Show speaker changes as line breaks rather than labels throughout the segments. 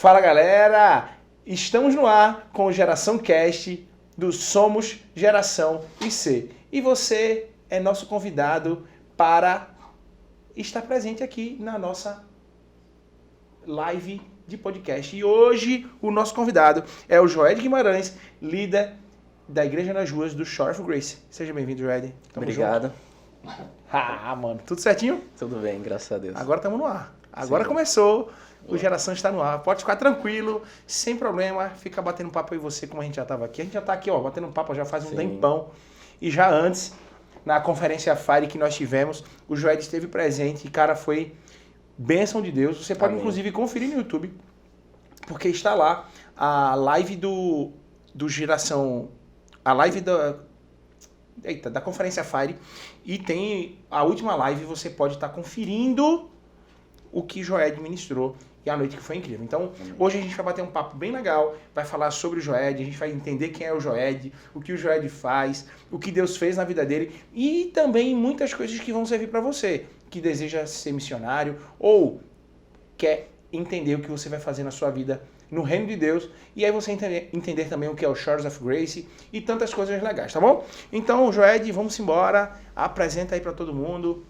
Fala galera, estamos no ar com o Geração Cast do Somos Geração IC. E você é nosso convidado para estar presente aqui na nossa live de podcast. E hoje o nosso convidado é o Joed Guimarães, líder da Igreja nas Ruas do Shore of Grace. Seja bem-vindo, Joed.
Obrigado.
Mano, tudo certinho?
Tudo bem, graças a Deus.
Agora estamos no ar. Agora começou. O Geração está no ar. Pode ficar tranquilo, sem problema. Fica batendo papo aí você, como a gente já estava aqui. A gente já está aqui, ó, batendo papo já faz um tempão. E já antes, na conferência Fire que nós tivemos, o Joed esteve presente e, cara, foi bênção de Deus. Você pode, inclusive, conferir no YouTube, porque está lá a live do Geração... A live da conferência Fire. E tem a última live, você pode estar conferindo o que Joed ministrou. E a noite que foi incrível. Então, hoje a gente vai bater um papo bem legal, vai falar sobre o Joed, a gente vai entender quem é o Joed, o que o Joed faz, o que Deus fez na vida dele e também muitas coisas que vão servir para você, que deseja ser missionário ou quer entender o que você vai fazer na sua vida no reino de Deus, e aí você entender também o que é o Shores of Grace e tantas coisas legais, tá bom? Então, Joed, vamos embora, apresenta aí para todo mundo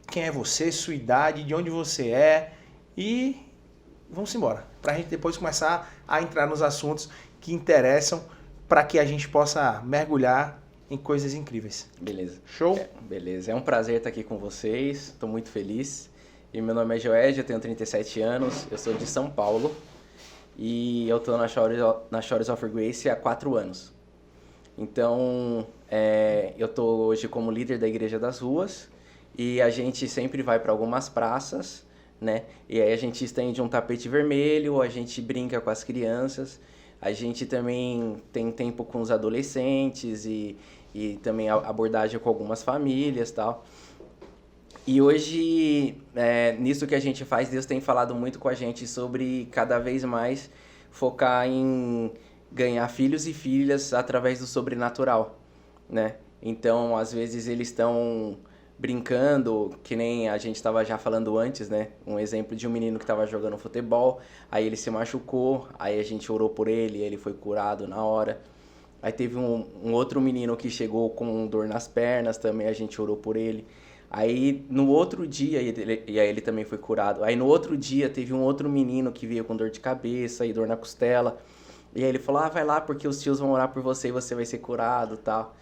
quem é você, sua idade, de onde você é e... vamos embora, para a gente depois começar a entrar nos assuntos que interessam para que a gente possa mergulhar em coisas incríveis.
Beleza.
Show?
Beleza. É um prazer estar aqui com vocês, estou muito feliz. E meu nome é Joed, eu tenho 37 anos, eu sou de São Paulo e eu estou na Shores of Grace há 4 anos. Então, eu estou hoje como líder da Igreja das Ruas e a gente sempre vai para algumas praças, né? E aí a gente estende um tapete vermelho, a gente brinca com as crianças, a gente também tem tempo com os adolescentes e também abordagem com algumas famílias e tal. E hoje, nisso que a gente faz, Deus tem falado muito com a gente sobre cada vez mais focar em ganhar filhos e filhas através do sobrenatural, né? Então, às vezes eles estão brincando, que nem a gente estava já falando antes, né? Um exemplo de um menino que estava jogando futebol, aí ele se machucou, aí a gente orou por ele, ele foi curado na hora. Aí teve um outro menino que chegou com dor nas pernas, também a gente orou por ele. Aí no outro dia, e aí ele também foi curado. Aí no outro dia teve um outro menino que veio com dor de cabeça e dor na costela. E aí ele falou, vai lá porque os tios vão orar por você e você vai ser curado e tal.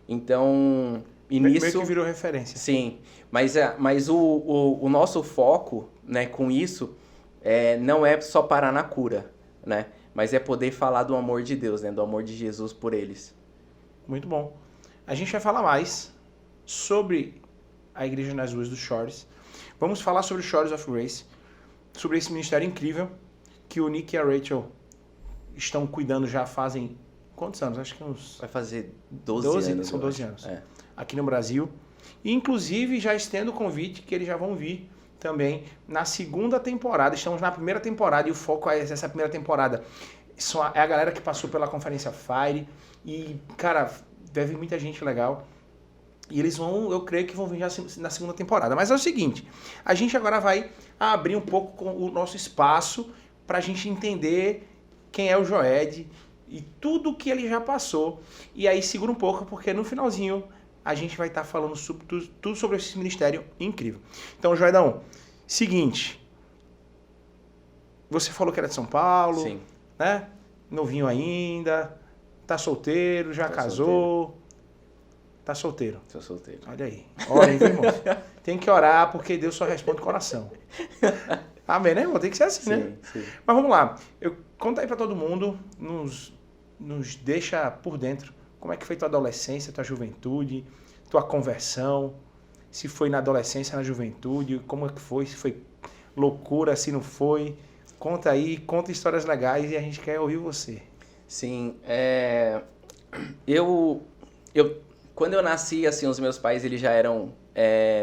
Então... E
meio
nisso,
que virou referência.
Sim, mas o nosso foco, né, com isso não é só parar na cura, né? Mas é poder falar do amor de Deus, né? Do amor de Jesus por eles.
Muito bom. A gente vai falar mais sobre a Igreja nas Ruas do Shores. Vamos falar sobre o Shores of Grace, sobre esse ministério incrível que o Nick e a Rachel estão cuidando já fazem... Quantos anos? Acho que uns...
Vai fazer 12 anos.
São 12 anos. Aqui no Brasil. E, inclusive, já estendo o convite que eles já vão vir também na segunda temporada. Estamos na primeira temporada e o foco é essa primeira temporada. É a galera que passou pela Conferência Fire. E, cara, deve vir muita gente legal. E eles vão, eu creio que vão vir já na segunda temporada. Mas é o seguinte, a gente agora vai abrir um pouco com o nosso espaço para a gente entender quem é o Joed e tudo que ele já passou. E aí segura um pouco, porque no finalzinho a gente vai estar falando tudo sobre esse ministério incrível. Então, Joedão, seguinte, você falou que era de São Paulo,
Sim.
Né? Novinho ainda, tá solteiro, já casou.
Solteiro.
Tá solteiro?
Sou solteiro.
Olha aí. Olha, hein, irmão? Tem que orar, porque Deus só responde coração. Amém, né, irmão? Tem que ser assim, né?
Sim.
Mas vamos lá. Conta aí pra todo mundo, nos deixa por dentro, como é que foi tua adolescência, tua juventude, tua conversão, se foi na adolescência, na juventude, como é que foi, se foi loucura, se não foi. Conta aí, conta histórias legais e a gente quer ouvir você.
Sim, quando eu nasci, assim, os meus pais, eles já eram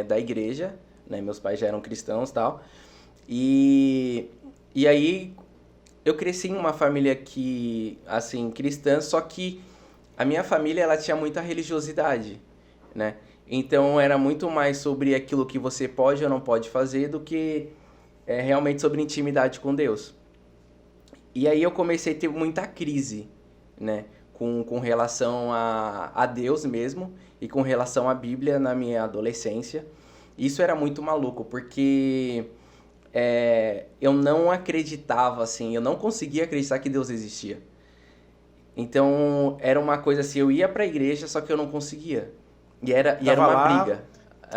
da igreja, né? Meus pais já eram cristãos e tal. E aí, eu cresci em uma família que, assim, cristã, só que a minha família, ela tinha muita religiosidade, né? Então, era muito mais sobre aquilo que você pode ou não pode fazer do que realmente sobre intimidade com Deus. E aí eu comecei a ter muita crise, né? Com relação a Deus mesmo e com relação à Bíblia na minha adolescência. Isso era muito maluco, porque eu não acreditava, assim, eu não conseguia acreditar que Deus existia. Então, era uma coisa assim, eu ia pra igreja, só que eu não conseguia. E era uma
lá,
briga.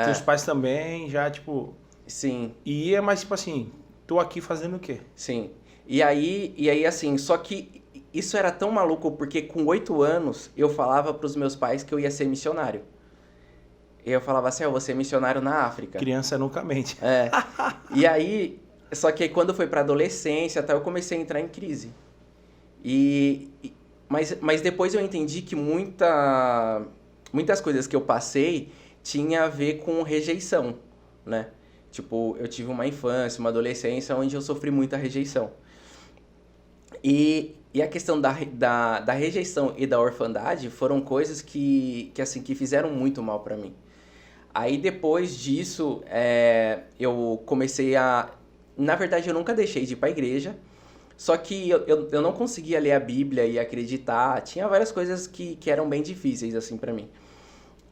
Teus pais também já, tipo...
Sim.
Ia, mas tipo assim, tô aqui fazendo o quê?
Sim. E aí, assim, só que isso era tão maluco, porque com 8 anos, eu falava pros meus pais que eu ia ser missionário. E eu falava assim, eu vou ser missionário na África.
Criança nunca mente.
E aí, só que aí quando foi pra adolescência, tá, eu comecei a entrar em crise. Mas depois eu entendi que muitas coisas que eu passei tinha a ver com rejeição, né? Tipo, eu tive uma infância, uma adolescência onde eu sofri muita rejeição. E a questão da rejeição e da orfandade foram coisas que fizeram muito mal pra mim. Aí depois disso, eu comecei a... Na verdade, eu nunca deixei de ir pra igreja, só que eu não conseguia ler a Bíblia e acreditar. Tinha várias coisas que eram bem difíceis, assim, pra mim.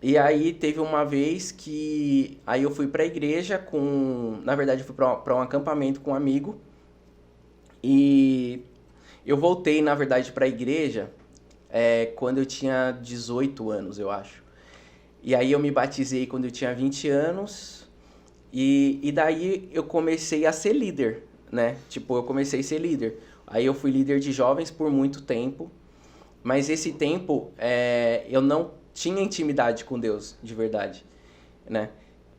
E aí teve uma vez que... Aí eu fui pra igreja com... Na verdade, eu fui pra um acampamento com um amigo. E eu voltei, na verdade, pra igreja quando eu tinha 18 anos, eu acho. E aí eu me batizei quando eu tinha 20 anos. E daí eu comecei a ser líder, né? Tipo, eu comecei a ser líder. Aí eu fui líder de jovens por muito tempo. Mas esse tempo, eu não tinha intimidade com Deus, de verdade, né?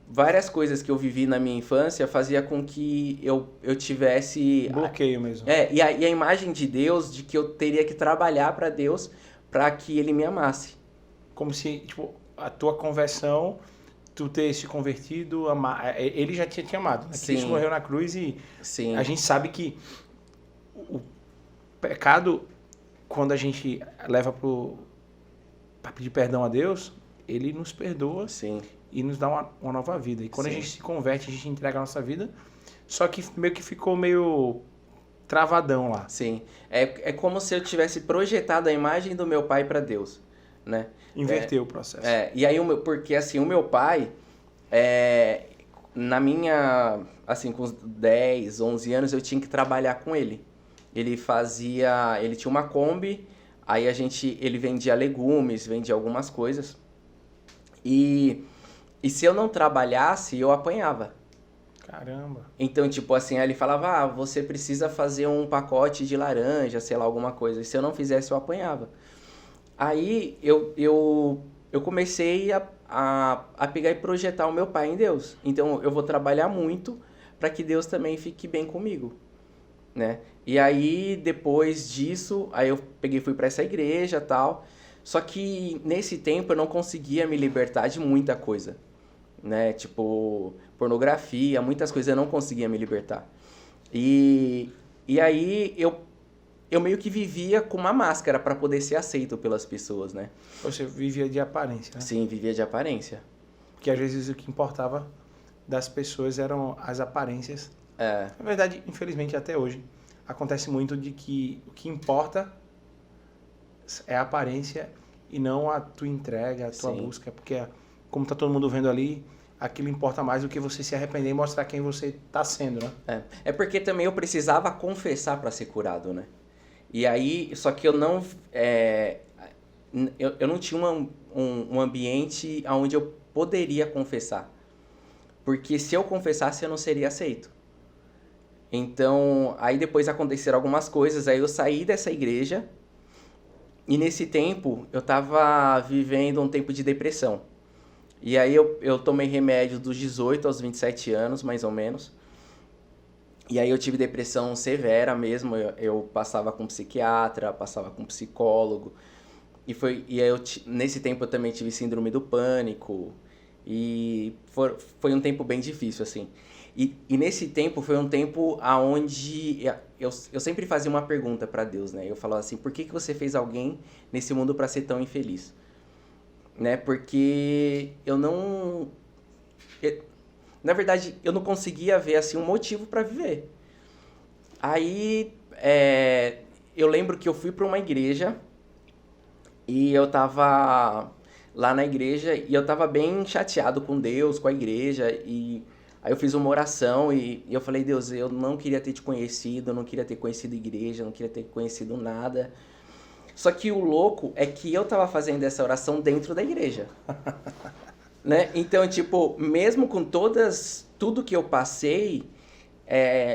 Várias coisas que eu vivi na minha infância fazia com que eu tivesse...
Bloqueio mesmo.
E a imagem de Deus, de que eu teria que trabalhar para Deus para que Ele me amasse.
Como se, tipo, a tua conversão, tu ter se convertido, ele já tinha te amado, né? Cristo morreu na cruz e
Sim.
A gente sabe que o pecado, quando a gente leva para pedir perdão a Deus, Ele nos perdoa.
Sim.
E nos dá uma nova vida. E quando
Sim.
a gente se converte, a gente entrega a nossa vida, só que meio que ficou meio travadão lá.
Sim. É como se eu tivesse projetado a imagem do meu pai para Deus, né?
Inverteu o processo.
E aí, porque assim, o meu pai, na minha, assim, com uns 10, 11 anos, eu tinha que trabalhar com ele. Ele tinha uma Kombi, aí ele vendia legumes, vendia algumas coisas. E se eu não trabalhasse, eu apanhava.
Caramba.
Então, tipo assim, aí ele falava, você precisa fazer um pacote de laranja, sei lá, alguma coisa. E se eu não fizesse, eu apanhava. Aí eu comecei a pegar e projetar o meu pai em Deus. Então, eu vou trabalhar muito para que Deus também fique bem comigo, né? E aí, depois disso, aí eu fui para essa igreja e tal. Só que nesse tempo eu não conseguia me libertar de muita coisa, né? Tipo, pornografia, muitas coisas eu não conseguia me libertar. E aí eu meio que vivia com uma máscara para poder ser aceito pelas pessoas, né?
Você vivia de aparência, né?
Sim, vivia de aparência.
Porque às vezes o que importava das pessoas eram as aparências. Na verdade, infelizmente até hoje, acontece muito de que o que importa é a aparência e não a tua entrega, a tua busca, porque como tá todo mundo vendo ali, aquilo importa mais do que você se arrepender e mostrar quem você tá sendo, né?
É porque também eu precisava confessar para ser curado, né? E aí, só que eu não tinha um ambiente onde eu poderia confessar, porque se eu confessasse eu não seria aceito. Então, aí depois aconteceram algumas coisas, aí eu saí dessa igreja. E nesse tempo, eu tava vivendo um tempo de depressão. E aí eu tomei remédio dos 18 aos 27 anos, mais ou menos. E aí eu tive depressão severa mesmo. Eu passava com psiquiatra, passava com psicólogo. E aí nesse tempo eu também tive síndrome do pânico. E foi um tempo bem difícil, assim. E nesse tempo foi um tempo onde eu sempre fazia uma pergunta para Deus, né? Eu falava assim, por que você fez alguém nesse mundo para ser tão infeliz? Né? Porque na verdade, eu não conseguia ver assim um motivo para viver. Aí eu lembro que eu fui para uma igreja e eu tava lá na igreja e eu tava bem chateado com Deus, com a igreja, e aí eu fiz uma oração e eu falei, Deus, eu não queria ter te conhecido, eu não queria ter conhecido a igreja, eu não queria ter conhecido nada. Só que o louco é que eu tava fazendo essa oração dentro da igreja. Né? Então, tipo, mesmo com tudo que eu passei,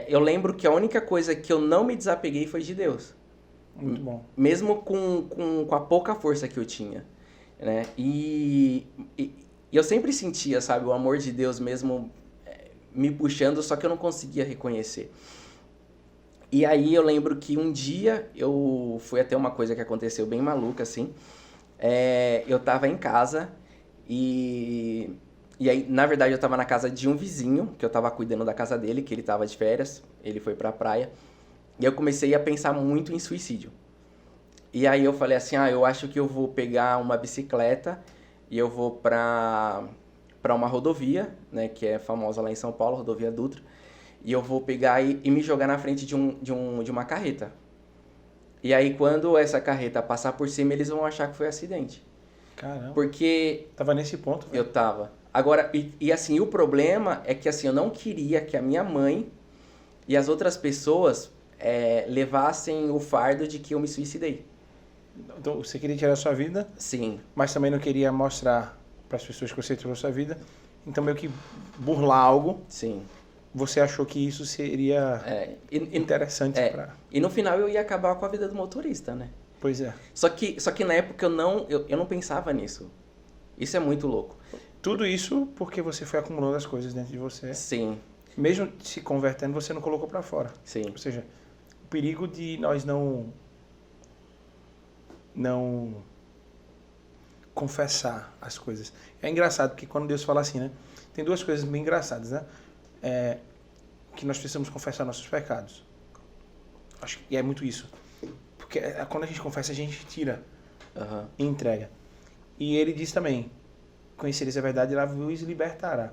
eu lembro que a única coisa que eu não me desapeguei foi de Deus.
Muito bom.
Mesmo com a pouca força que eu tinha, né? E eu sempre sentia, sabe, o amor de Deus mesmo me puxando, só que eu não conseguia reconhecer. E aí eu lembro que um dia eu fui até uma coisa que aconteceu bem maluca, assim. Eu tava em casa e aí, na verdade, eu tava na casa de um vizinho, que eu tava cuidando da casa dele, que ele tava de férias, ele foi pra praia. E eu comecei a pensar muito em suicídio. E aí eu falei assim, eu acho que eu vou pegar uma bicicleta e eu vou pra uma rodovia, né, que é famosa lá em São Paulo, rodovia Dutra. E eu vou pegar e me jogar na frente de uma carreta. E aí quando essa carreta passar por cima, eles vão achar que foi acidente.
Caramba.
Porque...
Tava nesse ponto, velho.
Eu tava. Agora, e assim, o problema é que assim, eu não queria que a minha mãe e as outras pessoas levassem o fardo de que eu me suicidei.
Então, você queria tirar a sua vida,
Sim.
mas também não queria mostrar para as pessoas que você tirou a sua vida. Então, meio que burlar algo.
Sim.
Você achou que isso seria interessante para...
E no final eu ia acabar com a vida do motorista, né?
Pois é.
Só que na época eu não pensava nisso. Isso é muito louco.
Tudo isso porque você foi acumulando as coisas dentro de você.
Sim.
Mesmo se convertendo, você não colocou para fora.
Sim.
Ou seja, o perigo de nós não confessar as coisas. É engraçado porque quando Deus fala assim, né? Tem duas coisas bem engraçadas, né? Que nós precisamos confessar nossos pecados. Acho que é muito isso. Porque quando a gente confessa, a gente tira e entrega. E ele diz também, conhecereis a verdade e ela vos libertará.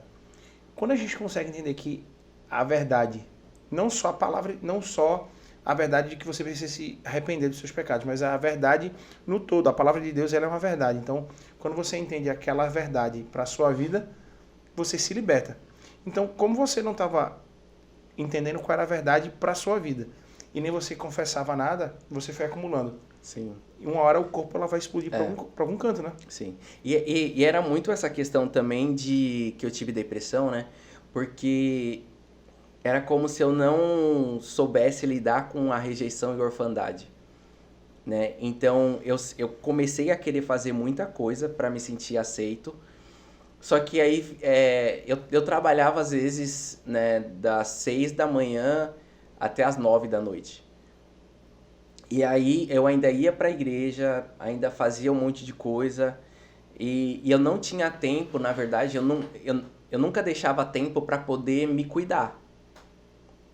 Quando a gente consegue entender que a verdade, não só a palavra, não só a verdade de que você precisa se arrepender dos seus pecados, mas a verdade no todo, a palavra de Deus, ela é uma verdade. Então, quando você entende aquela verdade para a sua vida, você se liberta. Então, como você não estava entendendo qual era a verdade para a sua vida, e nem você confessava nada, você foi acumulando.
Sim.
E uma hora o corpo ela vai explodir para algum canto, né?
Sim. E era muito essa questão também de que eu tive depressão, né? Porque era como se eu não soubesse lidar com a rejeição e orfandade, né? Então eu comecei a querer fazer muita coisa para me sentir aceito. Só que aí eu trabalhava às vezes, né, das 6 da manhã até as 9 da noite. E aí eu ainda ia para a igreja, ainda fazia um monte de coisa e eu não tinha tempo, na verdade, eu nunca deixava tempo para poder me cuidar.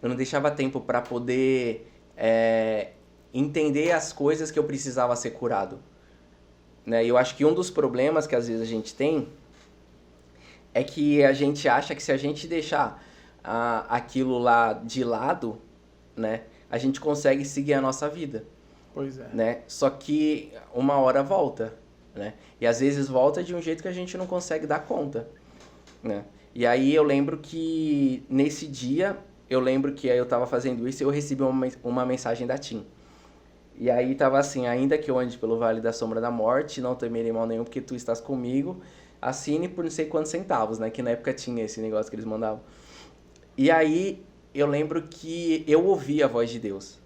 Eu não deixava tempo para poder entender as coisas que eu precisava ser curado. Né? E eu acho que um dos problemas que às vezes a gente tem é que a gente acha que se a gente deixar aquilo lá de lado, né, a gente consegue seguir a nossa vida.
Pois é.
Né? Só que uma hora volta, né? E às vezes volta de um jeito que a gente não consegue dar conta, né? E aí eu lembro que nesse dia, eu tava fazendo isso e eu recebi uma mensagem da TIM. E aí tava assim, ainda que eu ande pelo vale da sombra da morte, não temerei mal nenhum porque tu estás comigo, assine por não sei quantos centavos, né? Que na época tinha esse negócio que eles mandavam. E aí eu lembro que eu ouvi a voz de Deus.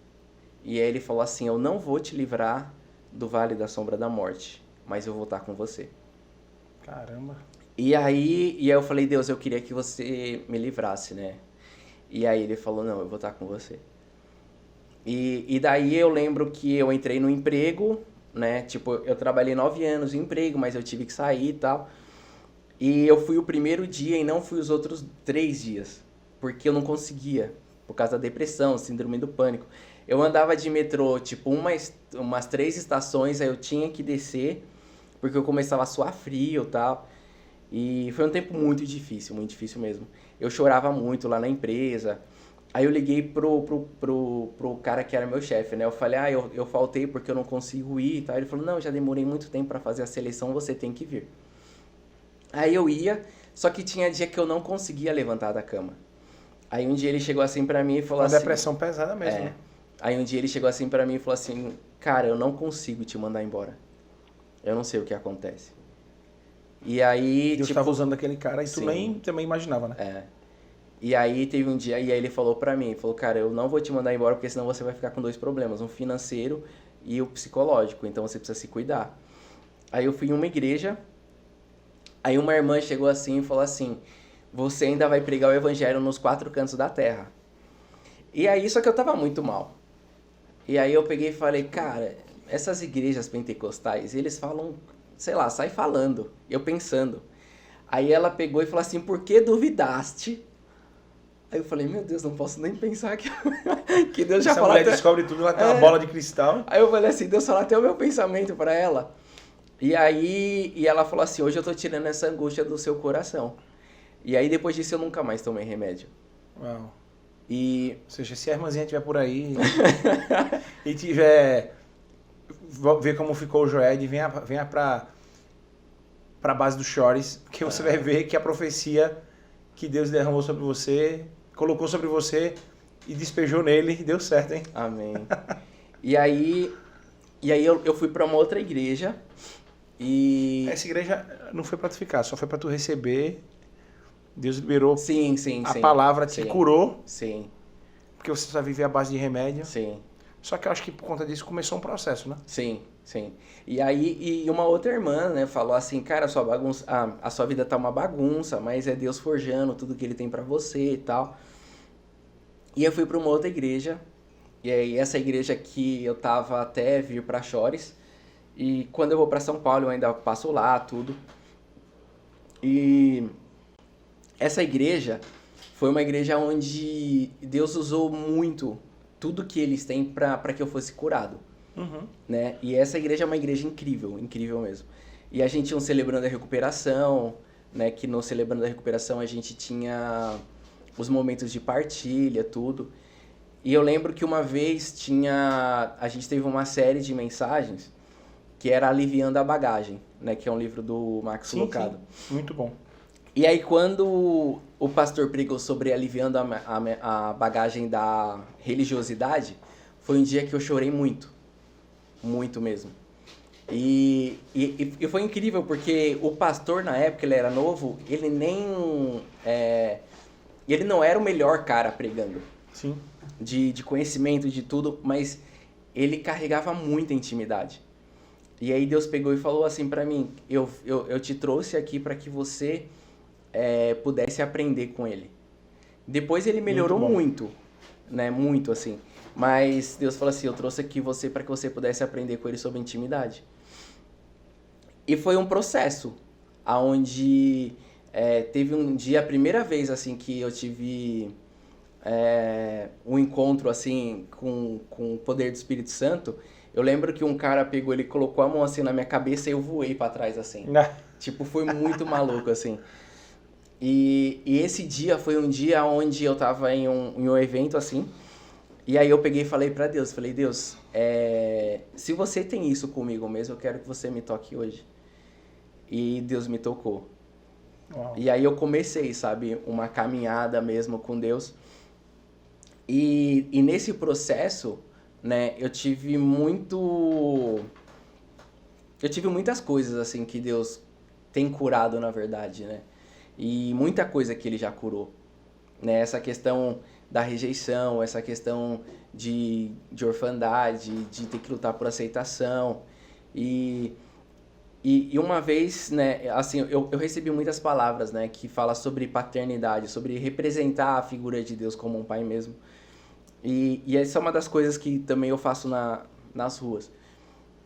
E aí ele falou assim, eu não vou te livrar do vale da sombra da morte, mas eu vou estar com você.
Caramba.
E aí eu falei, Deus, eu queria que você me livrasse, né? E aí ele falou, não, eu vou estar com você. E daí eu lembro que eu entrei no emprego, né? Tipo, eu trabalhei 9 anos em emprego, mas eu tive que sair e tal. E eu fui o primeiro dia e não fui os outros 3 dias, porque eu não conseguia, por causa da depressão, síndrome do pânico. Eu andava de metrô, tipo, umas 3 estações, aí eu tinha que descer, porque eu começava a suar frio e tal. E foi um tempo muito difícil mesmo. Eu chorava muito lá na empresa. Aí eu liguei pro cara que era meu chefe, né? Eu falei, eu faltei porque eu não consigo ir e tal. Ele falou, não, já demorei muito tempo pra fazer a seleção, você tem que vir. Aí eu ia, só que tinha dia que eu não conseguia levantar da cama. Aí um dia ele chegou assim pra mim e falou
Uma
assim...
depressão pesada mesmo, né?
Aí um dia ele chegou assim pra mim e falou assim, cara, eu não consigo te mandar embora. Eu não sei o que acontece. E aí,
Deus estava usando aquele cara e tu
sim.
nem também imaginava, né?
E aí teve um dia, e aí ele falou pra mim, falou, cara, eu não vou te mandar embora porque senão você vai ficar com 2 problemas, um financeiro e o psicológico, então você precisa se cuidar. Aí eu fui em uma igreja, aí uma irmã chegou assim e falou assim, você ainda vai pregar o evangelho nos 4 cantos da terra. E aí, só que eu tava muito mal. E aí eu peguei e falei, cara, essas igrejas pentecostais, eles falam, sei lá, sai falando, eu pensando. Aí ela pegou e falou assim, por que duvidaste? Aí eu falei, meu Deus, não posso nem pensar que Deus já falou.
Essa mulher descobre tudo, ela tem uma bola de cristal.
Aí eu falei assim, Deus falou até o meu pensamento pra ela. E aí, ela falou assim, hoje eu tô tirando essa angústia do seu coração. E aí depois disso eu nunca mais tomei remédio.
Uau.
E...
Ou seja, se a irmãzinha estiver por aí e tiver... Ver como ficou o Joed, venha pra base do Chores, porque você vai ver que a profecia que Deus derramou sobre você, colocou sobre você e despejou nele, deu certo, hein?
Amém. E aí eu fui pra uma outra igreja e...
Essa igreja não foi pra tu ficar, só foi pra tu receber. Deus liberou
Sim.
a palavra, te curou.
Sim.
Porque você só vive à base de remédio.
Sim.
Só que eu acho que por conta disso começou um processo, né?
Sim. E aí, uma outra irmã, né, falou assim, cara, a sua vida tá uma bagunça, mas é Deus forjando tudo que ele tem pra você e tal. E eu fui pra uma outra igreja, e aí essa igreja aqui eu tava até vir pra Chores, e quando eu vou pra São Paulo eu ainda passo lá, tudo. E essa igreja foi uma igreja onde Deus usou muito tudo que eles têm pra que eu fosse curado.
Uhum.
Né? E essa igreja é uma igreja incrível, incrível mesmo. E a gente tinha um Celebrando a Recuperação, né? Que no Celebrando a Recuperação a gente tinha os momentos de partilha, tudo. E eu lembro que uma vez a gente teve uma série de mensagens que era Aliviando a Bagagem, né? Que é um livro do Max Lucado.
Sim. Muito bom.
E aí quando o pastor pregou sobre aliviando a bagagem da religiosidade, foi um dia que eu chorei muito. Muito mesmo. E foi incrível porque o pastor na época, ele era novo, ele não era o melhor cara pregando.
Sim.
De conhecimento, de tudo, mas ele carregava muita intimidade. E aí Deus pegou e falou assim pra mim, eu te trouxe aqui pra que você pudesse aprender com ele. Depois ele melhorou muito, né? Muito assim. Mas Deus falou assim, eu trouxe aqui você para que você pudesse aprender com ele sobre intimidade. E foi um processo, onde teve um dia, a primeira vez assim que eu tive um encontro assim com o poder do Espírito Santo, eu lembro que um cara pegou, ele colocou a mão assim na minha cabeça e eu voei para trás assim. Tipo, foi muito maluco assim. E esse dia foi um dia onde eu tava em um evento assim, e aí eu peguei e falei pra Deus, Deus, se você tem isso comigo mesmo, eu quero que você me toque hoje. E Deus me tocou. Uau. E aí eu comecei, sabe, uma caminhada mesmo com Deus. E nesse processo, né, eu tive muitas coisas, assim, que Deus tem curado, na verdade, né? E muita coisa que Ele já curou, né? Essa questão da rejeição, essa questão de orfandade, de ter que lutar por aceitação. E uma vez, né, assim, eu recebi muitas palavras, né, que falam sobre paternidade, sobre representar a figura de Deus como um pai mesmo. E essa é uma das coisas que também eu faço nas ruas.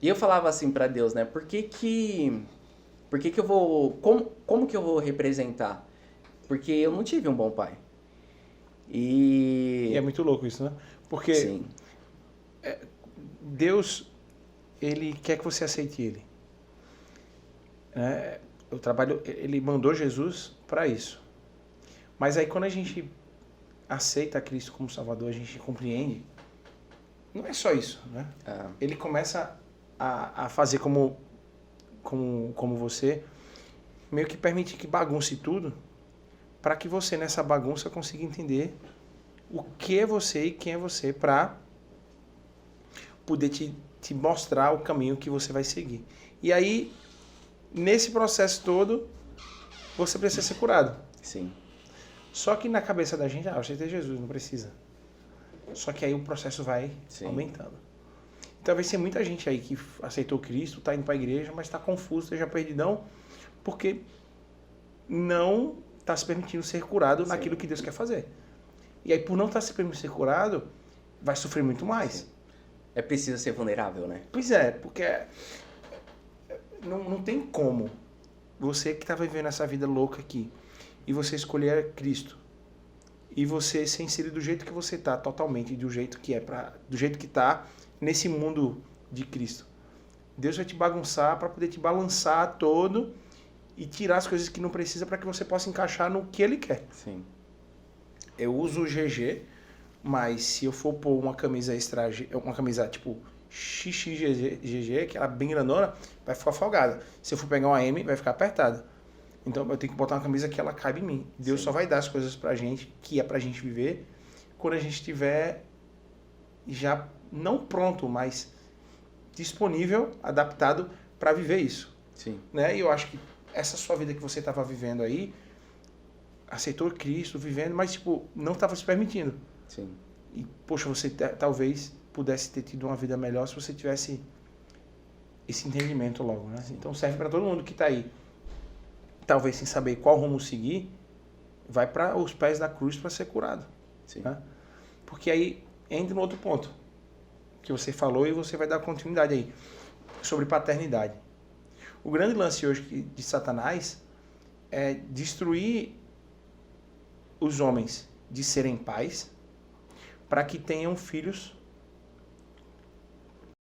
E eu falava assim pra Deus, né, por que que eu vou... Como que eu vou representar? Porque eu não tive um bom pai. E
é muito louco isso, né? Porque
sim.
Deus, Ele quer que você aceite Ele. Ele mandou Jesus para isso. Mas aí quando a gente aceita Cristo como Salvador, a gente compreende, não é só isso, né? Ele começa a fazer como você, meio que permite que bagunce tudo, para que você nessa bagunça consiga entender o que é você e quem é você, para poder te mostrar o caminho que você vai seguir. E aí, nesse processo todo, você precisa ser curado.
Sim.
Só que na cabeça da gente, eu aceitei Jesus, não precisa. Só que aí o processo vai aumentando. Talvez tenha muita gente aí que aceitou Cristo, está indo para a igreja, mas está confuso, esteja perdidão, porque não está se permitindo ser curado naquilo que Deus quer fazer. E aí, por não estar se permitindo ser curado, vai sofrer muito mais.
Sim. É preciso ser vulnerável, né?
Pois é, porque não tem como você que está vivendo essa vida louca aqui e você escolher Cristo e você ser inserido do jeito que você está, totalmente do jeito que do jeito que está nesse mundo de Cristo. Deus vai te bagunçar para poder te balançar todo e tirar as coisas que não precisa para que você possa encaixar no que Ele quer.
Sim.
Eu uso o GG, mas se eu for pôr uma camisa extra, uma camisa tipo XXGG, que ela é bem grandona, vai ficar folgada. Se eu for pegar uma M, vai ficar apertada. Então eu tenho que botar uma camisa que ela caiba em mim. Deus só vai dar as coisas pra gente, que é pra gente viver, quando a gente estiver já não pronto, mas disponível, adaptado para viver isso.
Sim.
Né? E eu acho que essa sua vida que você estava vivendo aí, aceitou Cristo, vivendo, mas tipo, não estava se permitindo.
Sim.
E, poxa, você talvez pudesse ter tido uma vida melhor se você tivesse esse entendimento logo, né? Sim. Então serve para todo mundo que está aí, talvez sem saber qual rumo seguir, vai para os pés da cruz para ser curado.
Sim.
Né? Porque aí entra no outro ponto que você falou e você vai dar continuidade aí, sobre paternidade. O grande lance hoje de Satanás é destruir os homens de serem pais para que tenham filhos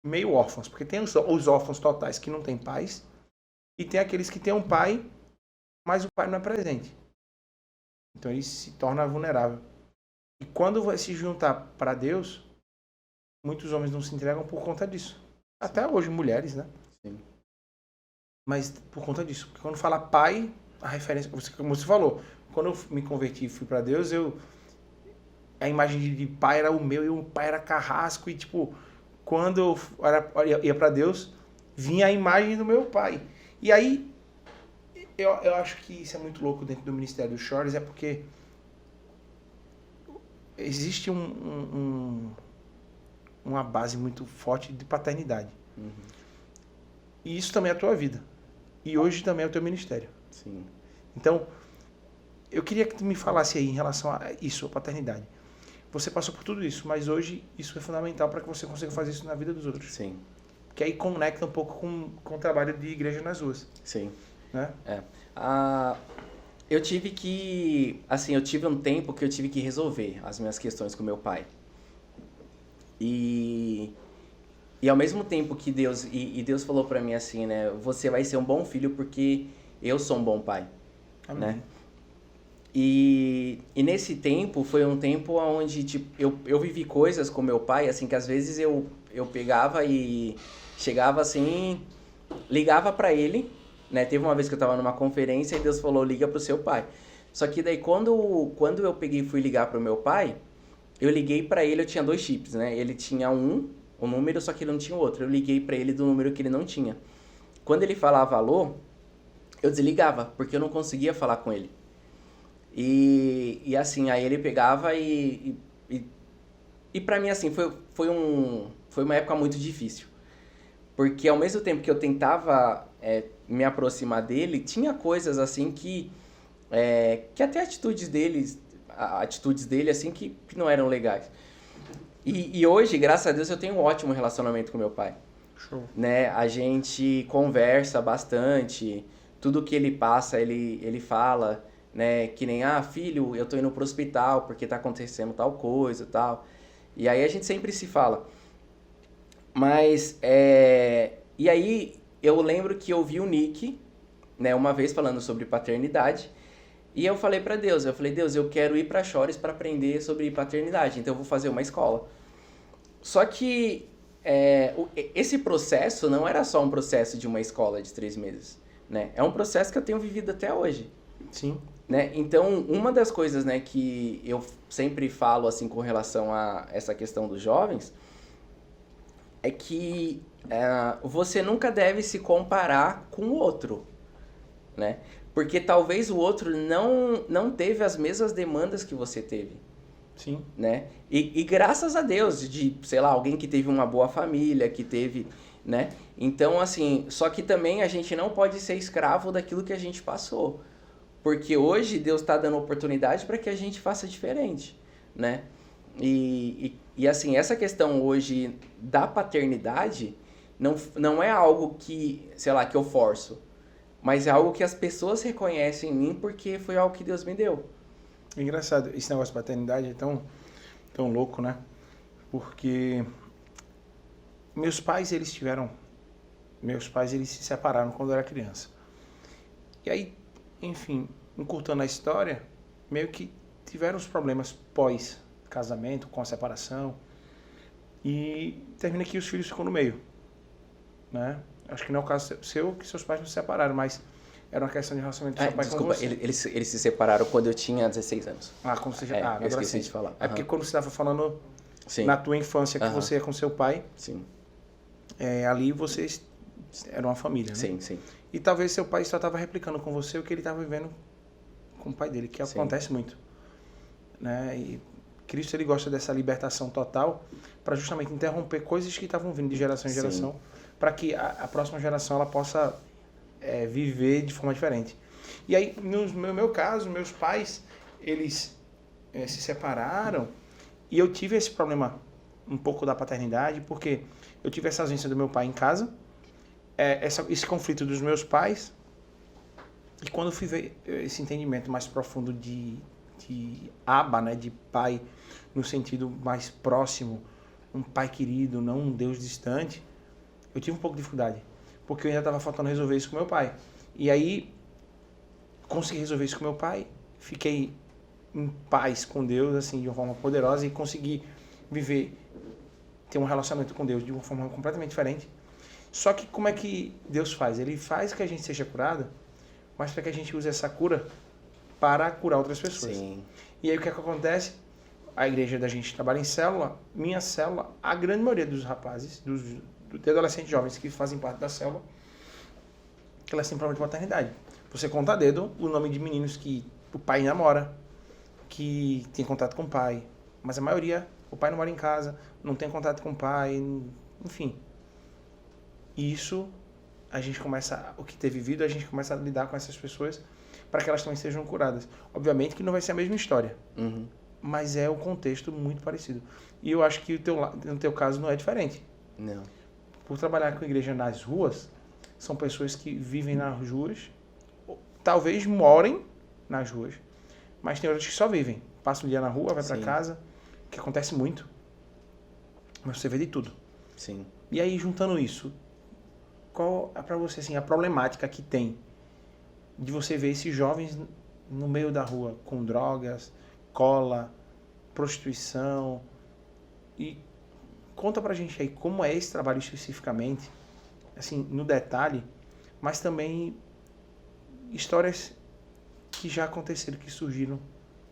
meio órfãos. Porque tem os órfãos totais que não têm pais e tem aqueles que têm um pai, mas o pai não é presente. Então ele se torna vulnerável. E quando vai se juntar para Deus, muitos homens não se entregam por conta disso. Até hoje, mulheres, né?
Sim.
Mas por conta disso. Porque quando fala pai, a referência, como você falou, quando eu me converti e fui para Deus, a imagem de pai era o meu e o pai era carrasco. E tipo, quando eu ia para Deus, vinha a imagem do meu pai. E aí, eu acho que isso é muito louco dentro do Ministério dos Shores, é porque existe uma base muito forte de paternidade.
Uhum.
E isso também é a tua vida. E hoje também é o teu ministério.
Sim.
Então, eu queria que tu me falasse aí em relação a isso, a paternidade. Você passou por tudo isso, mas hoje isso é fundamental para que você consiga fazer isso na vida dos outros.
Sim.
Que aí conecta um pouco com o trabalho de igreja nas ruas.
Sim.
Né?
Eu tive que... Assim, eu tive um tempo que eu tive que resolver as minhas questões com meu pai. E ao mesmo tempo que Deus... E Deus falou pra mim assim, né? Você vai ser um bom filho porque eu sou um bom pai.
Amém.
Né? E nesse tempo, foi um tempo onde tipo, eu vivi coisas com meu pai, assim, que às vezes eu pegava e chegava assim, ligava pra ele, né? Teve uma vez que eu tava numa conferência e Deus falou, liga pro seu pai. Só que daí quando eu peguei e fui ligar pro meu pai, eu liguei pra ele, eu tinha 2 chips, né? Ele tinha um número, só que ele não tinha o outro. Eu liguei pra ele do número que ele não tinha. Quando ele falava alô, eu desligava, porque eu não conseguia falar com ele. E assim, aí ele pegava e pra mim, assim, foi uma época muito difícil. Porque ao mesmo tempo que eu tentava me aproximar dele, tinha coisas assim que até atitudes dele, assim, que não eram legais. E hoje, graças a Deus, eu tenho um ótimo relacionamento com meu pai.
Show.
Né? A gente conversa bastante, tudo que ele passa, ele fala, né? Que nem, filho, eu tô indo pro hospital porque tá acontecendo tal coisa e tal. E aí a gente sempre se fala. Mas, e aí eu lembro que eu vi o Nick, né, uma vez falando sobre paternidade, E eu falei pra Deus, Deus, eu quero ir pra Chores para aprender sobre paternidade, então eu vou fazer uma escola. Só que esse processo não era só um processo de uma escola de 3 meses, né? É um processo que eu tenho vivido até hoje.
Sim.
Né? Então, uma das coisas, né, que eu sempre falo assim com relação a essa questão dos jovens é que você nunca deve se comparar com o outro, né? Porque talvez o outro não teve as mesmas demandas que você teve.
Sim.
Né? E graças a Deus, sei lá, alguém que teve uma boa família, que teve, né? Então, assim, só que também a gente não pode ser escravo daquilo que a gente passou. Porque hoje Deus está dando oportunidade para que a gente faça diferente, né? E assim, essa questão hoje da paternidade não é algo que, sei lá, que eu forço. Mas é algo que as pessoas reconhecem em mim porque foi algo que Deus me deu.
É engraçado, esse negócio de paternidade é tão louco, né? Porque meus pais, eles se separaram quando eu era criança. E aí, enfim, encurtando a história, meio que tiveram os problemas pós-casamento, com a separação. E termina que os filhos ficam no meio, né? Acho que não é o caso seu, que seus pais não se separaram, mas era uma questão de relacionamento do seu pai
desculpa,
com você.
Eles se separaram quando eu tinha 16 anos.
Como você já...
eu esqueci de falar.
É porque quando você estava falando
Sim.
na tua infância que você ia com seu pai,
sim.
Ali vocês eram uma família, né?
Sim, sim.
E talvez seu pai só estava replicando com você o que ele estava vivendo com o pai dele, que acontece muito, né? E Cristo, ele gosta dessa libertação total para justamente interromper coisas que estavam vindo de geração em geração, para que a próxima geração ela possa viver de forma diferente. E aí, no meu caso, meus pais, eles se separaram e eu tive esse problema um pouco da paternidade, porque eu tive essa ausência do meu pai em casa, esse conflito dos meus pais, e quando eu fui ver esse entendimento mais profundo de Abba, né, de pai, no sentido mais próximo, um pai querido, não um Deus distante, eu tive um pouco de dificuldade, porque eu ainda estava faltando resolver isso com meu pai. E aí, consegui resolver isso com meu pai, fiquei em paz com Deus, assim, de uma forma poderosa, e consegui ter um relacionamento com Deus de uma forma completamente diferente. Só que como é que Deus faz? Ele faz que a gente seja curado, mas para que a gente use essa cura para curar outras pessoas.
Sim.
E aí o que acontece? A igreja da gente trabalha em célula, minha célula, a grande maioria dos rapazes, dos adolescentes jovens que fazem parte da célula, que elas têm problema de maternidade. Você conta a dedo o nome de meninos que o pai namora, que tem contato com o pai, mas a maioria, o pai não mora em casa, não tem contato com o pai, enfim. E isso, a gente começa, o que ter vivido, a gente começa a lidar com essas pessoas para que elas também sejam curadas. Obviamente que não vai ser a mesma história, mas é um contexto muito parecido. E eu acho que no teu caso não é diferente.
Não.
Por trabalhar com a igreja nas ruas, são pessoas que vivem nas ruas, talvez morem nas ruas, mas tem outras que só vivem. Passa um dia na rua, vai para casa, que acontece muito, mas você vê de tudo.
Sim.
E aí, juntando isso, qual é para você assim, a problemática que tem de você ver esses jovens no meio da rua com drogas, cola, prostituição? E conta pra gente aí como é esse trabalho especificamente, assim, no detalhe, mas também histórias que já aconteceram, que surgiram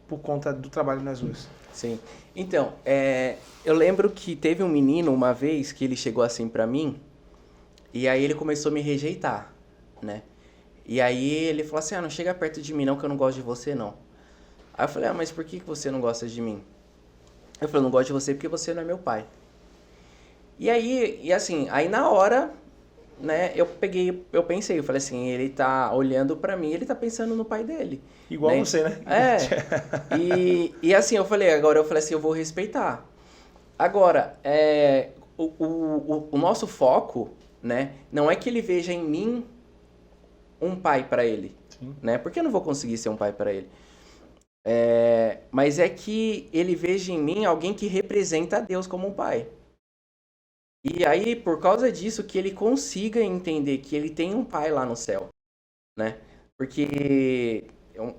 por conta do trabalho nas ruas.
Sim. Então, eu lembro que teve um menino uma vez que ele chegou assim pra mim, e aí ele começou a me rejeitar, né? E aí ele falou assim, não chega perto de mim não, que eu não gosto de você não. Aí eu falei, mas por que você não gosta de mim? Eu falei, eu não gosto de você porque você não é meu pai. E aí, aí na hora, né, eu pensei, eu falei assim, ele tá olhando pra mim, ele tá pensando no pai dele.
Igual
né?
você, né?
E assim, eu falei assim, eu vou respeitar. Agora, o nosso foco, né, não é que ele veja em mim um pai pra ele, né? Porque eu não vou conseguir ser um pai pra ele. Mas é que ele veja em mim alguém que representa a Deus como um pai. E aí, por causa disso, que ele consiga entender que ele tem um pai lá no céu, né? Porque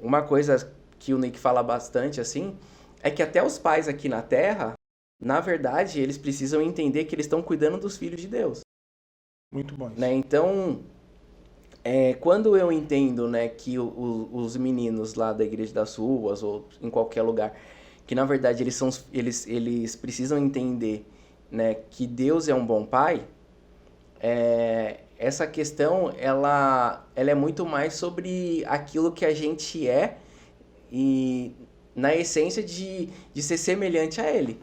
uma coisa que o Nick fala bastante, assim, é que até os pais aqui na Terra, na verdade, eles precisam entender que eles estão cuidando dos filhos de Deus.
Muito bom isso.
Né? Então, quando eu entendo, né, que os meninos lá da Igreja das Ruas, ou em qualquer lugar, que na verdade eles precisam entender, né, que Deus é um bom pai, essa questão, ela é muito mais sobre aquilo que a gente é e na essência de ser semelhante a Ele,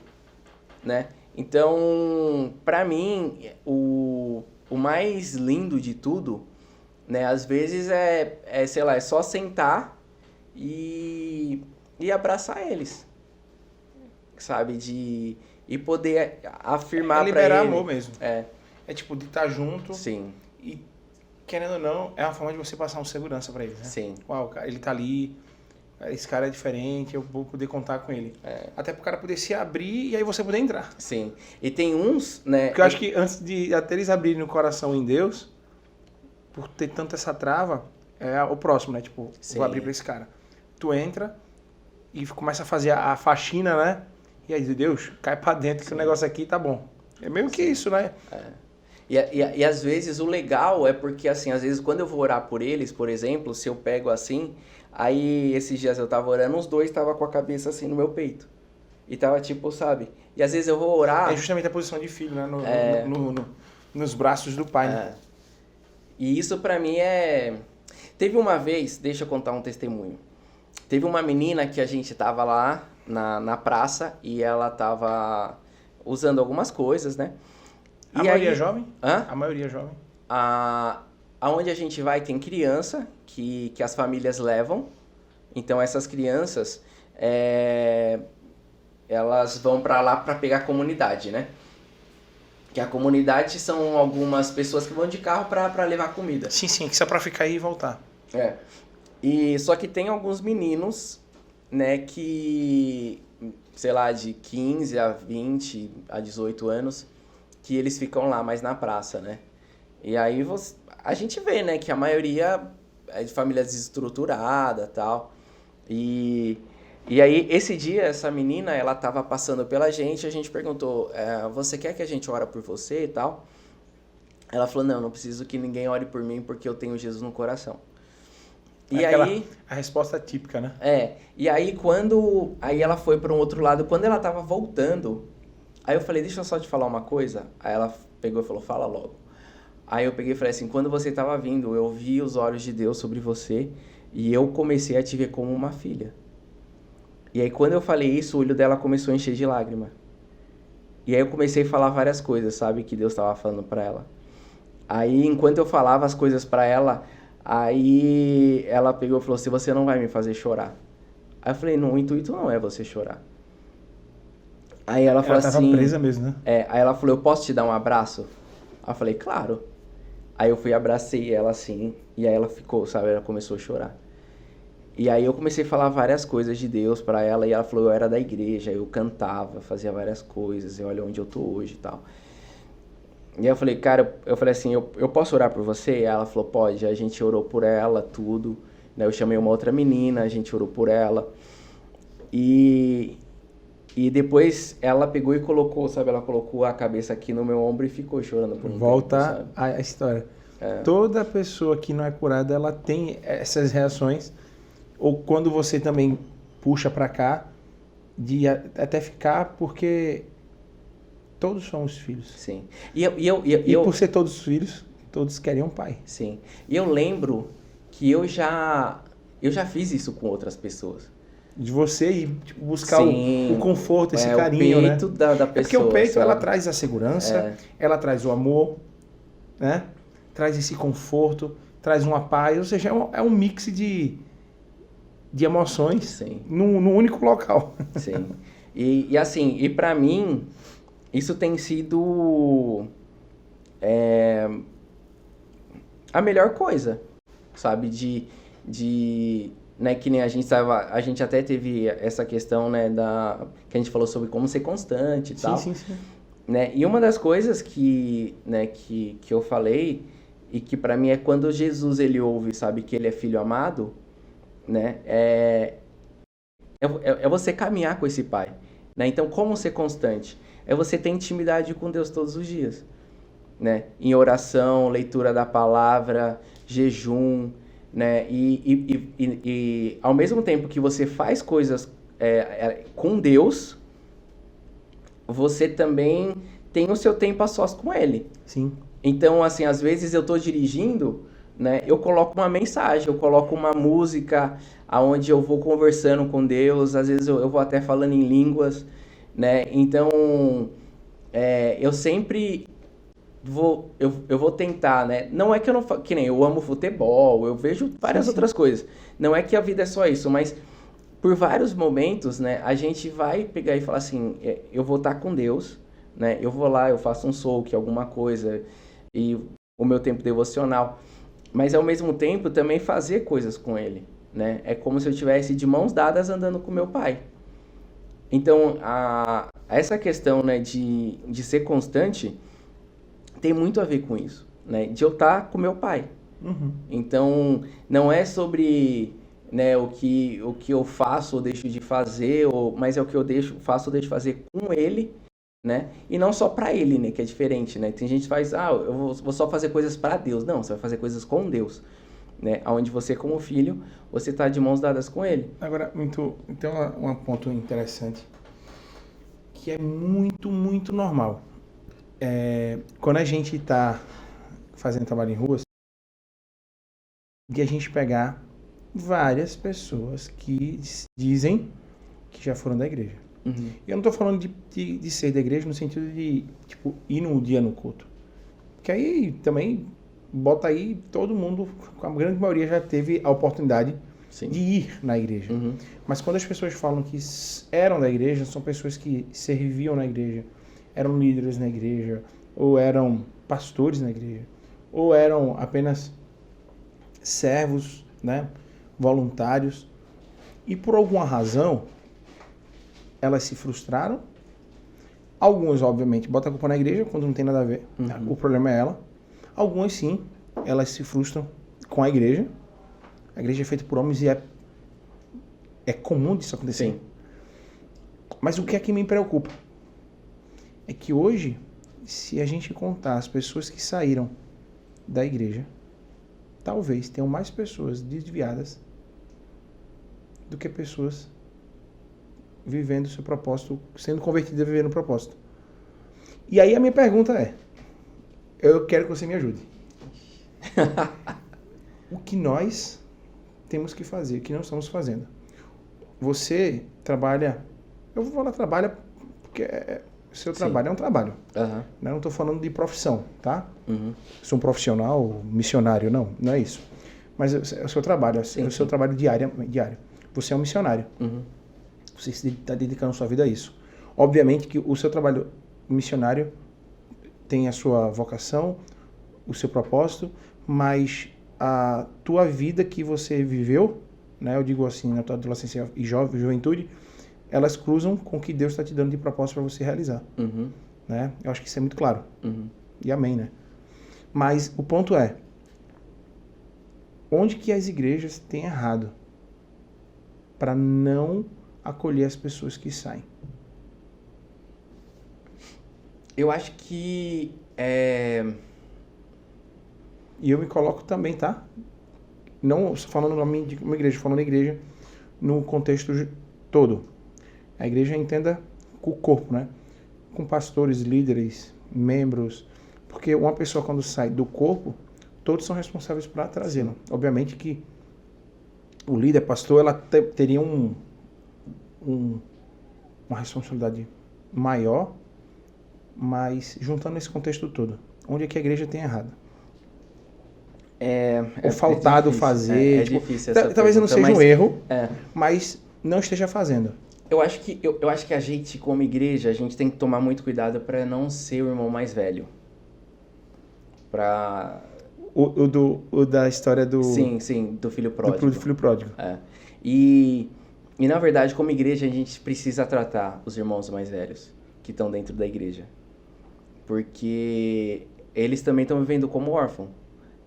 né? Então, para mim, o mais lindo de tudo, né, às vezes sei lá, é só sentar e abraçar eles, sabe? E poder afirmar pra ele.
Liberar amor mesmo.
É
tipo, de estar junto.
Sim.
E, querendo ou não, é uma forma de você passar uma segurança pra eles, né?
Sim.
Uau, ele tá ali, esse cara é diferente, eu vou poder contar com ele. Até pro cara poder se abrir e aí você poder entrar.
Sim. E tem uns, né...
Porque eu acho que antes de até eles abrirem o coração em Deus, por ter tanto essa trava, é o próximo, né? Tipo,
Sim.
vou abrir pra esse cara. Tu entra e começa a fazer a faxina, né? E aí, Deus, cai pra dentro. Sim. Que o negócio aqui tá bom. É meio que isso, né?
E às vezes o legal é porque, assim, às vezes quando eu vou orar por eles, por exemplo, se eu pego assim, aí esses dias eu tava orando, os dois tava com a cabeça assim no meu peito. E tava tipo, sabe? E às vezes eu vou orar...
É justamente a posição de filho, né? Nos braços do pai, né?
E isso pra mim Teve uma vez, deixa eu contar um testemunho. Teve uma menina que a gente tava lá na praça e ela tava usando algumas coisas, né?
A maioria é jovem?
Hã?
A maioria é jovem.
Aonde a gente vai tem criança que as famílias levam. Então essas crianças, elas vão pra lá pra pegar a comunidade, né? Que a comunidade são algumas pessoas que vão de carro pra levar comida.
Sim, que só pra ficar aí e voltar.
E só que tem alguns meninos, né, que, sei lá, de 15 a 20, a 18 anos, que eles ficam lá mais na praça, né? E aí a gente vê, né, que a maioria é de família desestruturada e tal. E aí, esse dia, essa menina, ela tava passando pela gente, a gente perguntou, você quer que a gente ore por você e tal? Ela falou, não preciso que ninguém ore por mim porque eu tenho Jesus no coração. E aí...
A resposta típica, né?
E aí aí ela foi para um outro lado, quando ela tava voltando, aí eu falei, deixa eu só te falar uma coisa. Aí ela pegou e falou, fala logo. Aí eu peguei e falei assim, quando você tava vindo, eu vi os olhos de Deus sobre você e eu comecei a te ver como uma filha. E aí quando eu falei isso, o olho dela começou a encher de lágrima. E aí eu comecei a falar várias coisas, sabe, que Deus tava falando para ela. Aí enquanto eu falava as coisas para ela, aí ela pegou e falou assim, você não vai me fazer chorar. Aí eu falei, não, o intuito não é você chorar. Aí ela falou assim... Ela
tava presa mesmo, né?
Aí ela falou, eu posso te dar um abraço? Aí eu falei, claro. Aí eu fui e abracei ela assim, e aí ela ficou, sabe, ela começou a chorar. E aí eu comecei a falar várias coisas de Deus pra ela, e ela falou, eu era da igreja, eu cantava, fazia várias coisas, e olha onde eu tô hoje e tal. E aí eu falei, cara, eu falei assim, eu posso orar por você? E ela falou, pode. A gente orou por ela, tudo. Né? Eu chamei uma outra menina, a gente orou por ela. E depois ela pegou e colocou, sabe? Ela colocou a cabeça aqui no meu ombro e ficou chorando por um
Volta
tempo,
a história. Toda pessoa que não é curada, ela tem essas reações. Ou quando você também puxa pra cá, de até ficar, porque... Todos somos filhos.
Sim.
E por ser todos filhos, todos querem um pai.
Sim. E eu lembro que eu já fiz isso com outras pessoas.
De você ir tipo, buscar o conforto, esse carinho,
o peito,
né?
da pessoa.
Porque o peito,
sabe?
ela traz a segurança, ela traz o amor, né? Traz esse conforto, traz uma paz. Ou seja, é um mix de emoções num único local.
Sim. E assim, e pra mim... Isso tem sido a melhor coisa, sabe? Né, que nem a gente até teve essa questão, né, que a gente falou sobre como ser constante e tal.
Sim.
Né? E uma das coisas que eu falei, e que pra mim é quando Jesus ele ouve, sabe, que ele é filho amado, né? É você caminhar com esse pai, né? Então, como ser constante? É você ter intimidade com Deus todos os dias, né? Em oração, leitura da palavra, jejum, né? E ao mesmo tempo que você faz coisas com Deus, você também tem o seu tempo a sós com Ele.
Sim.
Então, assim, às vezes eu tô dirigindo, né? Eu coloco uma mensagem, eu coloco uma música aonde eu vou conversando com Deus, às vezes eu vou até falando em línguas, né? Então, eu sempre eu vou tentar, né? Não é que eu não que nem eu amo futebol, eu vejo várias outras coisas. Não é que a vida é só isso, mas por vários momentos, né? A gente vai pegar e falar assim, eu vou estar com Deus, né? Eu vou lá, eu faço um soak, alguma coisa, e o meu tempo devocional. Mas ao mesmo tempo também fazer coisas com Ele, né? É como se eu estivesse de mãos dadas andando com meu pai. Então, essa questão, né, de ser constante tem muito a ver com isso, né? De eu estar com meu pai.
Uhum.
Então, não é sobre, né, o que eu faço ou deixo de fazer, mas é o que eu faço ou deixo de fazer com ele, né? E não só para ele, né, que é diferente, né? Tem gente que faz, eu vou só fazer coisas para Deus. Não, você vai fazer coisas com Deus, né? Onde você, como filho, você está de mãos dadas com ele.
Agora, tem um ponto interessante que é muito, muito normal. Quando a gente está fazendo trabalho em ruas, de a gente pegar várias pessoas que dizem que já foram da igreja.
Uhum.
Eu não estou falando de ser da igreja no sentido de, tipo, ir num dia no culto. Porque aí também bota aí todo mundo, a grande maioria já teve a oportunidade
Sim.
de ir na igreja.
Uhum.
Mas quando as pessoas falam que eram da igreja, são pessoas que serviam na igreja, eram líderes na igreja, ou eram pastores na igreja, ou eram apenas servos, né, voluntários, e por alguma razão elas se frustraram. Algumas, obviamente, botam a culpa na igreja quando não tem nada a ver.
Uhum.
O problema é ela. Algumas, sim, elas se frustram com a igreja. A igreja é feita por homens e é comum disso acontecer.
Sim.
Mas o que é que me preocupa? É que hoje, se a gente contar as pessoas que saíram da igreja, talvez tenham mais pessoas desviadas do que pessoas vivendo o seu propósito, sendo convertidas a viver no propósito. E aí a minha pergunta é, eu quero que você me ajude. O que nós temos que fazer, o que nós estamos fazendo? Você trabalha, eu vou falar trabalha porque seu trabalho é um trabalho.
Uhum.
Eu não estou falando de profissão, tá?
Uhum.
Sou um profissional, missionário, não é isso. Mas é o seu trabalho, é o seu trabalho diário. Você é um missionário.
Uhum.
Você está dedicando sua vida a isso. Obviamente que o seu trabalho missionário tem a sua vocação, o seu propósito, mas a tua vida que você viveu, né, eu digo assim, na tua adolescência e juventude, elas cruzam com o que Deus está te dando de propósito para você realizar.
Uhum.
Né? Eu acho que isso é muito claro.
Uhum.
E amém, né? Mas o ponto é, onde que as igrejas têm errado para não acolher as pessoas que saem?
Eu acho que
E eu me coloco também, tá? Não falando de uma igreja, falando da igreja no contexto todo. A igreja entenda com o corpo, né? Com pastores, líderes, membros. Porque uma pessoa quando sai do corpo, todos são responsáveis para trazê-la. Obviamente que o líder, pastor, ela teria uma responsabilidade maior, mas juntando esse contexto todo, onde é que a igreja tem errado? Ou faltado
difícil,
fazer.
difícil essa
talvez não seja um erro, mas não esteja fazendo.
Eu acho que a gente, como igreja, a gente tem que tomar muito cuidado para não ser o irmão mais velho.
O da história do...
Sim, do filho pródigo.
Do filho pródigo.
E na verdade, como igreja, a gente precisa tratar os irmãos mais velhos que estão dentro da igreja. Porque eles também estão vivendo como órfão.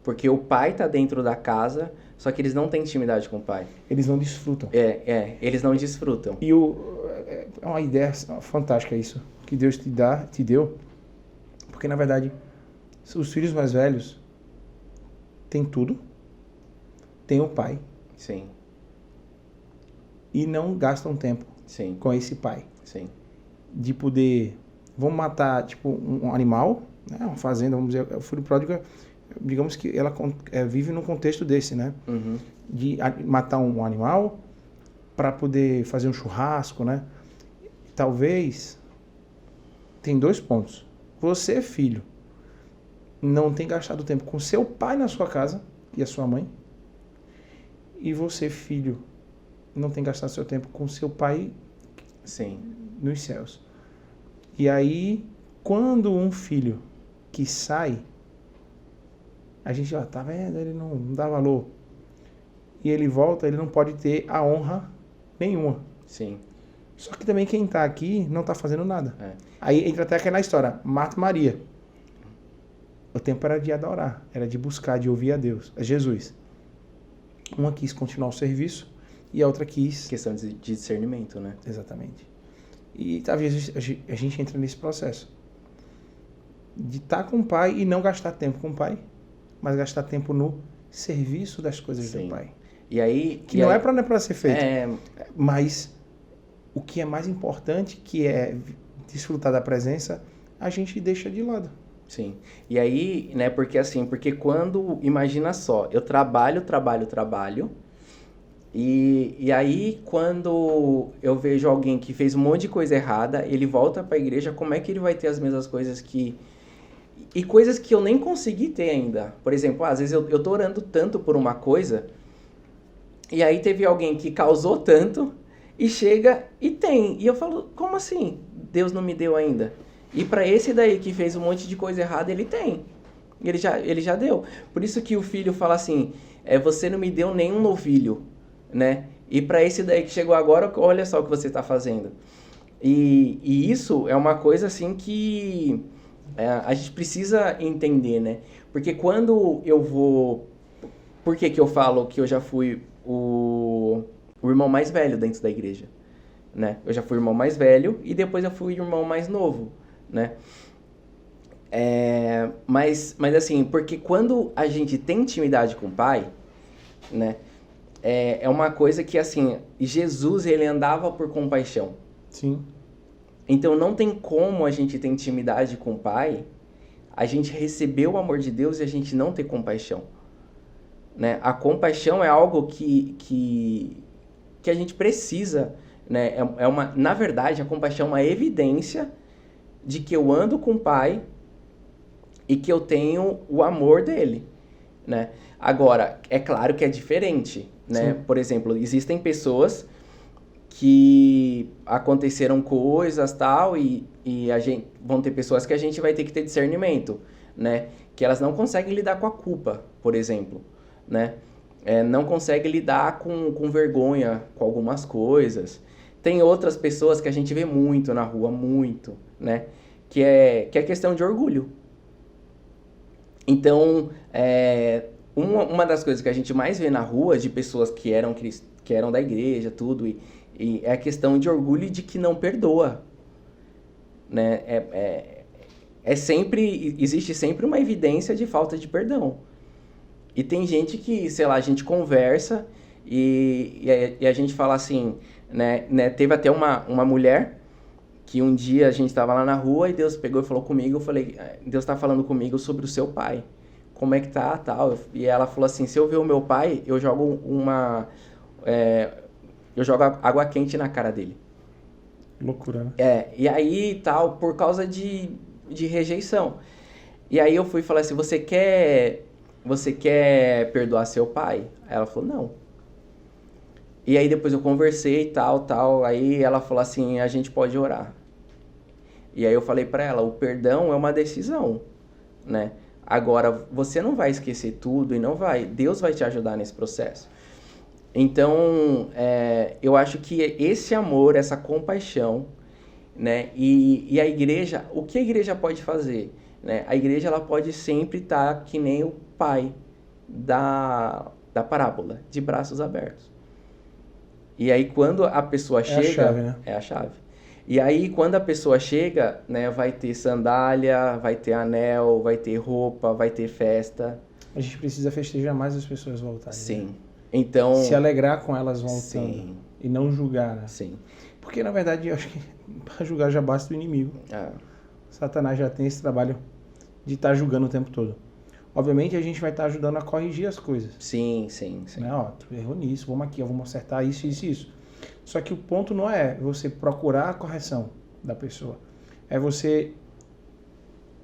Porque o pai tá dentro da casa, só que eles não têm intimidade com o pai.
Eles não desfrutam.
Eles não desfrutam.
E é uma ideia fantástica isso, que Deus te deu, porque na verdade, os filhos mais velhos têm tudo, têm o pai,
Sim,
e não gastam tempo
sim,
com esse pai.
sim,
De poder, vamos matar tipo um animal, né, uma fazenda, vamos dizer, o filho pródigo, digamos que ela vive num contexto desse, né?
uhum,
De matar um animal para poder fazer um churrasco, né? Talvez tem 2 pontos. Você, filho, não tem gastado tempo com seu pai na sua casa e a sua mãe. E você, filho, não tem gastado seu tempo com seu pai
sim,
nos céus. E aí, quando um filho que sai, a gente já tá vendo, ele não dá valor. E ele volta, ele não pode ter a honra nenhuma.
sim,
Só que também quem tá aqui não tá fazendo nada.
é,
Aí entra até aquela história, Marta e Maria. O tempo era de adorar, era de buscar, de ouvir a Deus, a Jesus. Uma quis continuar o serviço e a outra quis...
questão de discernimento, né?
Exatamente. E talvez a gente entra nesse processo. De estar com o pai e não gastar tempo com o pai, mas gastar tempo no serviço das coisas
Sim.
do pai.
E aí...
Que não é para ser feito,
É,
mas o que é mais importante, que é desfrutar da presença, a gente deixa de lado.
sim. E aí, né, porque quando, imagina só, eu trabalho, e aí quando eu vejo alguém que fez um monte de coisa errada, ele volta pra igreja, como é que ele vai ter as mesmas coisas e coisas que eu nem consegui ter ainda? Por exemplo, às vezes eu tô orando tanto por uma coisa, e aí teve alguém que causou tanto, e chega e tem. E eu falo, como assim? Deus não me deu ainda? E para esse daí que fez um monte de coisa errada, ele tem. Ele já deu. Por isso que o filho fala assim, você não me deu nenhum novilho, né? E para esse daí que chegou agora, olha só o que você está fazendo. E isso é uma coisa assim que a gente precisa entender, né? Porque quando eu vou... Por que que eu falo que eu já fui o irmão mais velho dentro da igreja, né? Eu já fui o irmão mais velho e depois eu fui o irmão mais novo, né? Mas assim, porque quando a gente tem intimidade com o pai, né? É uma coisa que, assim, Jesus, ele andava por compaixão.
Sim.
Então, não tem como a gente ter intimidade com o pai, a gente receber o amor de Deus e a gente não ter compaixão, né? A compaixão é algo que a gente precisa, né? Na verdade, a compaixão é uma evidência de que eu ando com o pai e que eu tenho o amor dele, né? Agora, é claro que é diferente, né?
Sim.
Por exemplo, existem pessoas que aconteceram coisas tal e vão ter pessoas que a gente vai ter que ter discernimento, né? Que elas não conseguem lidar com a culpa, por exemplo, né? Não conseguem lidar com vergonha com algumas coisas. Tem outras pessoas que a gente vê muito na rua, muito, né? Que é questão de orgulho. Então, uma das coisas que a gente mais vê na rua de pessoas que eram da igreja, tudo, e é a questão de orgulho e de que não perdoa, né? Existe sempre uma evidência de falta de perdão. E tem gente que, sei lá, a gente conversa e a gente fala assim, né? Teve até uma mulher que um dia a gente estava lá na rua e Deus pegou e falou comigo, eu falei, Deus está falando comigo sobre o seu pai. Como é que tá, tal? E ela falou assim, se eu ver o meu pai, eu jogo água quente na cara dele.
Loucura, né?
E aí, tal, por causa de rejeição. E aí eu fui falar assim, você quer perdoar seu pai? Aí ela falou, não. E aí depois eu conversei, tal, aí ela falou assim, a gente pode orar. E aí eu falei pra ela, o perdão é uma decisão, né? Agora, você não vai esquecer tudo e não vai. Deus vai te ajudar nesse processo. Então, eu acho que esse amor, essa compaixão, né? E a igreja, o que a igreja pode fazer? Né? A igreja ela pode sempre estar que nem o pai, da parábola, de braços abertos. E aí quando a pessoa chega...
É a chave, né?
É a chave. E aí quando a pessoa chega, né, vai ter sandália, vai ter anel, vai ter roupa, vai ter festa.
A gente precisa festejar mais as pessoas voltarem.
Sim.
Né?
Então...
Se alegrar com elas voltando.
Sim.
E não julgar, né?
Sim.
Porque, na verdade, eu acho que para julgar já basta o inimigo. Satanás já tem esse trabalho de estar julgando o tempo todo. Obviamente, a gente vai estar ajudando a corrigir as coisas.
Sim.
Né? Ó, tu errou nisso, vamos aqui, ó, vamos acertar isso. Só que o ponto não é você procurar a correção da pessoa. É você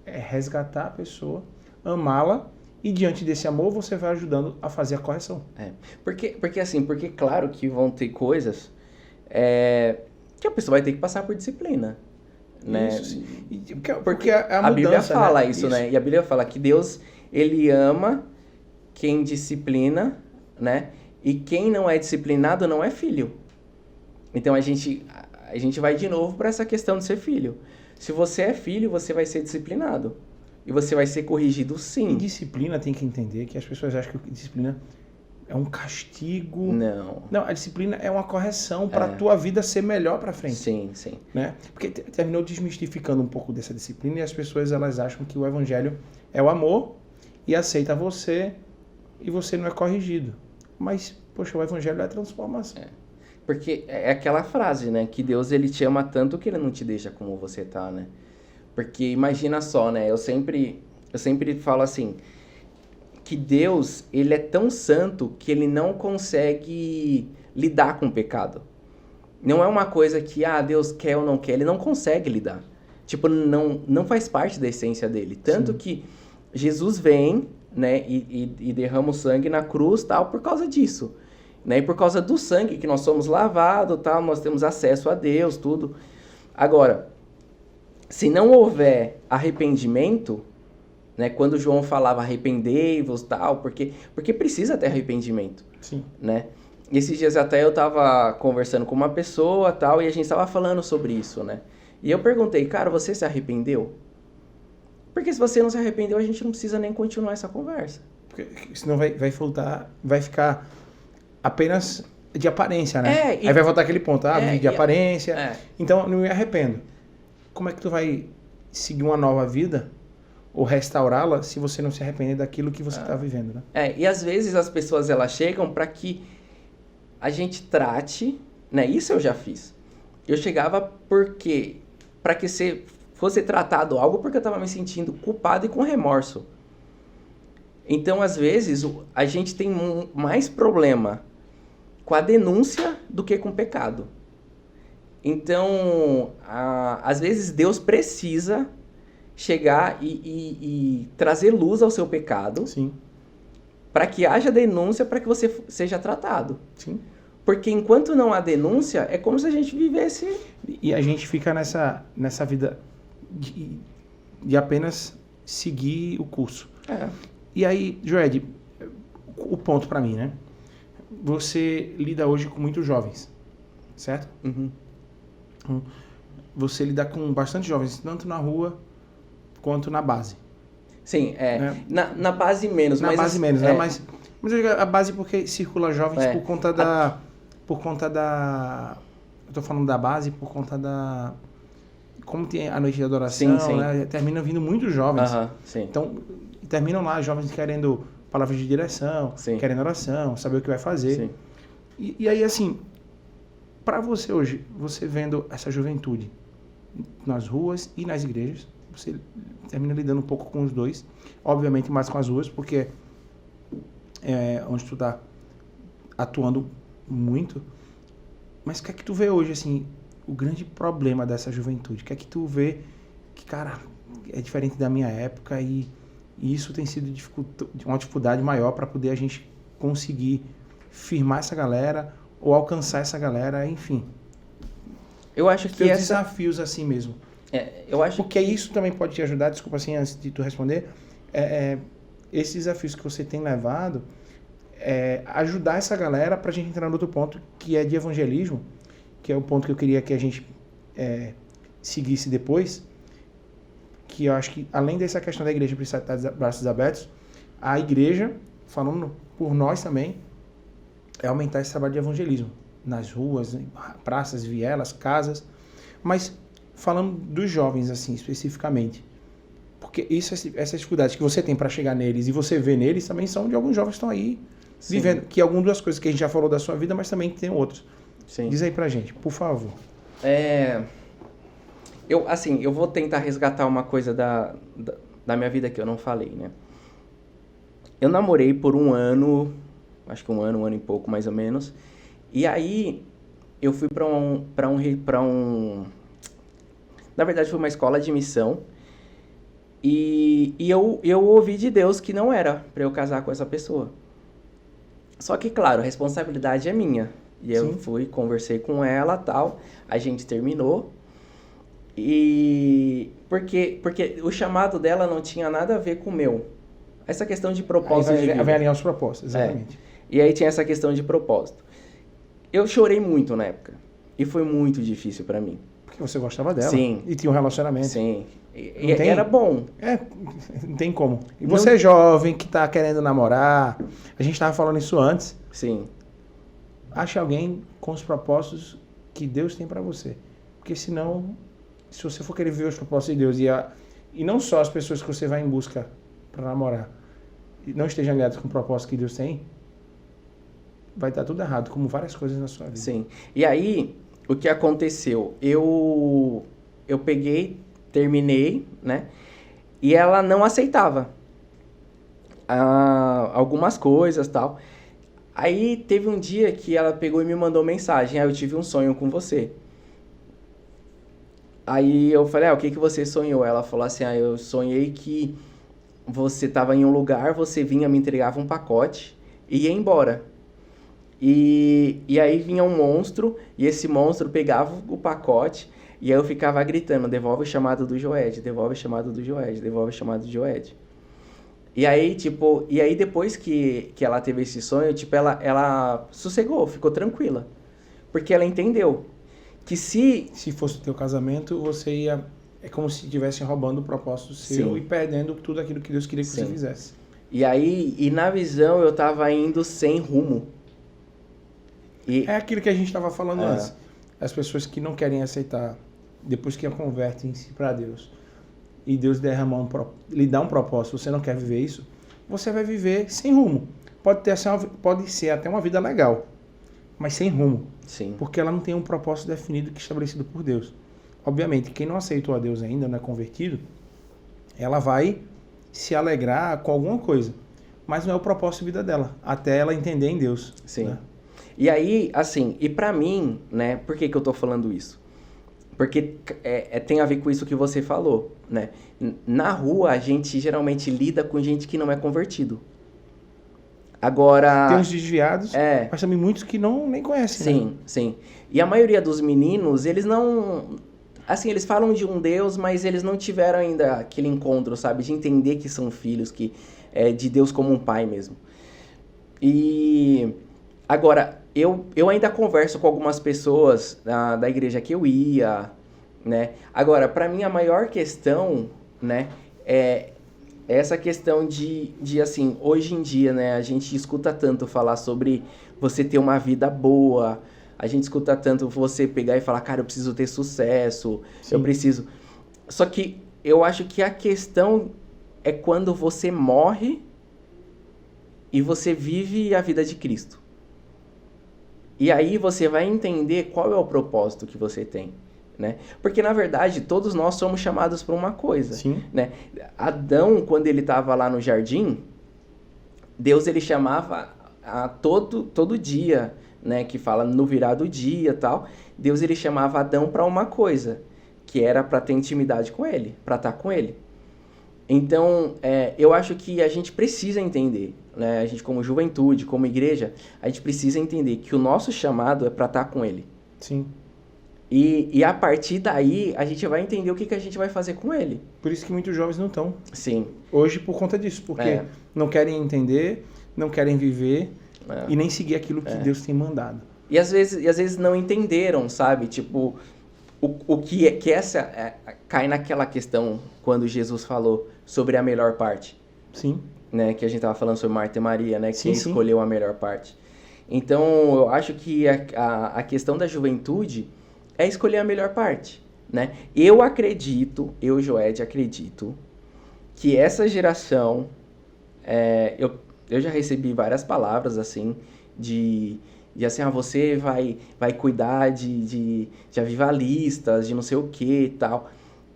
resgatar a pessoa, amá-la, e diante desse amor você vai ajudando a fazer a correção.
Porque claro que vão ter coisas que a pessoa vai ter que passar por disciplina. Né?
Isso, porque a
Bíblia fala,
né?
isso, né? E a Bíblia fala que Deus, ele ama quem disciplina, né? E quem não é disciplinado não é filho. Então a gente vai de novo para essa questão de ser filho. Se você é filho, você vai ser disciplinado. E você vai ser corrigido sim.
E disciplina tem que entender que as pessoas acham que disciplina é um castigo. Não, a disciplina é uma correção para a tua vida ser melhor para frente.
Sim.
Né? Porque terminou desmistificando um pouco dessa disciplina e as pessoas elas acham que o evangelho é o amor e aceita você e você não é corrigido. Mas, poxa, o evangelho é a transformação.
Porque é aquela frase, né? Que Deus, ele te ama tanto que ele não te deixa como você tá, né? Porque imagina só, né? Eu sempre falo assim, que Deus, ele é tão santo que ele não consegue lidar com o pecado. Não é uma coisa que, Deus quer ou não quer, ele não consegue lidar. Tipo, não faz parte da essência dele. Tanto que Jesus vem, né, e derrama o sangue na cruz, tal, por causa disso. Né? E por causa do sangue que nós somos lavados, tal, nós temos acesso a Deus, tudo. Agora, se não houver arrependimento, né, quando João falava arrependei-vos, tal, porque precisa ter arrependimento.
Sim.
Né? Esses dias até eu estava conversando com uma pessoa, tal, e a gente estava falando sobre isso, né? E eu perguntei, cara, você se arrependeu? Porque se você não se arrependeu, a gente não precisa nem continuar essa conversa.
Porque senão vai voltar, vai ficar apenas de aparência, né? Aí vai voltar aquele ponto, de aparência. Então, não me arrependo. Como é que tu vai seguir uma nova vida ou restaurá-la se você não se arrepender daquilo que você está vivendo, né?
E às vezes as pessoas elas chegam para que a gente trate, né? Isso eu já fiz. Eu chegava para que você fosse tratado algo porque eu estava me sentindo culpado e com remorso. Então, às vezes, a gente tem mais problema com a denúncia do que com o pecado. Então, às vezes Deus precisa chegar e trazer luz ao seu pecado.
Sim.
Para que haja denúncia, para que você seja tratado.
Sim.
Porque enquanto não há denúncia, é como se a gente vivesse...
E a gente fica nessa vida de apenas seguir o curso. E aí, Joed, o ponto para mim, né? Você lida hoje com muitos jovens, certo?
Uhum.
Você lida com bastante jovens, tanto na rua quanto na base.
Sim, Na base menos.
Na base menos, né? Mas eu digo a base porque circula jovens por conta da... Eu tô falando da base por conta da... Como tem a noite de adoração,
sim.
Né? Termina vindo muitos jovens.
Sim.
Então, terminam lá jovens querendo palavras de direção, querendo oração, saber o que vai fazer.
Sim.
E aí, assim, para você hoje, você vendo essa juventude nas ruas e nas igrejas, você termina lidando um pouco com os dois, obviamente mais com as ruas, porque é onde tu tá atuando muito. Mas o que é que tu vê hoje, assim, o grande problema dessa juventude? O que é que tu vê que, cara, é diferente da minha época e isso tem sido uma dificuldade maior para poder a gente conseguir firmar essa galera ou alcançar essa galera, enfim.
Eu acho que
desafios assim mesmo.
Eu acho
porque isso também pode te ajudar, desculpa assim, antes de tu responder, esses desafios que você tem levado, ajudar essa galera pra gente entrar no outro ponto, que é de evangelismo, que é o ponto que eu queria que a gente seguisse depois, que eu acho que, além dessa questão da igreja precisar estar de braços abertos, a igreja falando por nós também, é aumentar esse trabalho de evangelismo. Nas ruas, em praças, vielas, casas. Mas falando dos jovens, assim, especificamente. Porque essas dificuldades que você tem para chegar neles e você vê neles também são de alguns jovens que estão aí vivendo. Que algumas das coisas que a gente já falou da sua vida, mas também tem outros. Sim. Diz aí pra gente, por favor.
Eu vou tentar resgatar uma coisa da minha vida que eu não falei, né? Eu namorei por um ano, acho que um ano e pouco mais ou menos. E aí eu fui pra um... Na verdade foi uma escola de missão. E eu ouvi de Deus que não era pra eu casar com essa pessoa. Só que, claro, a responsabilidade é minha. E eu fui, conversei com ela, tal, a gente terminou. E porque o chamado dela não tinha nada a ver com o meu. Essa questão de propósito de vida.
Vai alinhar os propósitos, exatamente.
E aí tinha essa questão de propósito. Eu chorei muito na época. E foi muito difícil pra mim.
Porque você gostava dela.
Sim.
E tinha um relacionamento.
Sim. E era bom.
Não tem como. E você é jovem, que tá querendo namorar. A gente tava falando isso antes.
Sim.
Ache alguém com os propósitos que Deus tem pra você. Porque senão, se você for querer ver os propósitos de Deus e não só as pessoas que você vai em busca pra namorar, e não estejam alinhadas com o propósito que Deus tem, vai dar tudo errado, como várias coisas na sua vida.
Sim. E aí, o que aconteceu? Eu peguei, terminei, né? E ela não aceitava algumas coisas, tal. Aí teve um dia que ela pegou e me mandou mensagem: eu tive um sonho com você. Aí eu falei: o que você sonhou? Ela falou assim: eu sonhei que você estava em um lugar, você vinha, me entregava um pacote e ia embora. E aí vinha um monstro, e esse monstro pegava o pacote, e aí eu ficava gritando: devolve o chamado do Joed, devolve o chamado do Joed, devolve o chamado do Joed. E aí, depois que ela teve esse sonho, ela sossegou, ficou tranquila. Porque ela entendeu que se
fosse o teu casamento, você ia... É como se estivesse roubando o propósito seu. Sim. E perdendo tudo aquilo que Deus queria que você fizesse.
E aí, na visão, eu tava indo sem rumo.
É aquilo que a gente estava falando antes. As pessoas que não querem aceitar, depois que a convertem-se para Deus, e Deus lhe dá um propósito, você não quer viver isso, você vai viver sem rumo. Pode ser até uma vida legal, mas sem rumo.
Sim.
Porque ela não tem um propósito definido que é estabelecido por Deus. Obviamente, quem não aceitou a Deus ainda, não é convertido, ela vai se alegrar com alguma coisa, mas não é o propósito de vida dela, até ela entender em Deus.
Sim.
Né?
E aí, assim, e pra mim, né, por que eu tô falando isso? Porque tem a ver com isso que você falou, né? Na rua, a gente geralmente lida com gente que não é convertido. Agora...
Tem uns desviados, mas também muitos que nem conhecem.
Sim,
né?
Sim. E a maioria dos meninos, eles não... Assim, eles falam de um Deus, mas eles não tiveram ainda aquele encontro, sabe? De entender que são filhos, de Deus como um pai mesmo. E... Agora, eu ainda converso com algumas pessoas da igreja que eu ia, né? Agora, para mim, a maior questão, né, é essa questão de, assim, hoje em dia, né, a gente escuta tanto falar sobre você ter uma vida boa, a gente escuta tanto você pegar e falar: cara, eu preciso ter sucesso, Sim. eu preciso... Só que eu acho que a questão é quando você morre e você vive a vida de Cristo. E aí você vai entender qual é o propósito que você tem, né? Porque, na verdade, todos nós somos chamados para uma coisa.
Sim.
Né? Adão, quando ele estava lá no jardim, Deus ele chamava todo dia, né? Que fala no virar do dia e tal. Deus ele chamava Adão para uma coisa, que era para ter intimidade com ele, para estar com ele. Então, eu acho que a gente precisa entender, né? A gente como juventude, como igreja, a gente precisa entender que o nosso chamado é para estar com ele.
Sim.
E a partir daí, a gente vai entender o que a gente vai fazer com ele.
Por isso que muitos jovens não estão.
Sim.
Hoje, por conta disso. Porque não querem entender, não querem viver e nem seguir aquilo que Deus tem mandado.
E às vezes não entenderam, sabe? Tipo, o que cai naquela questão quando Jesus falou sobre a melhor parte.
Sim.
né, que a gente tava falando sobre Marta e Maria, né,
Sim,
quem
sim.
escolheu a melhor parte. Então, eu acho que a questão da juventude é escolher a melhor parte, né? Eu acredito, Joed, acredito que essa geração, eu já recebi várias palavras, assim, de assim, você vai cuidar de avivalistas, de não sei o que e tal.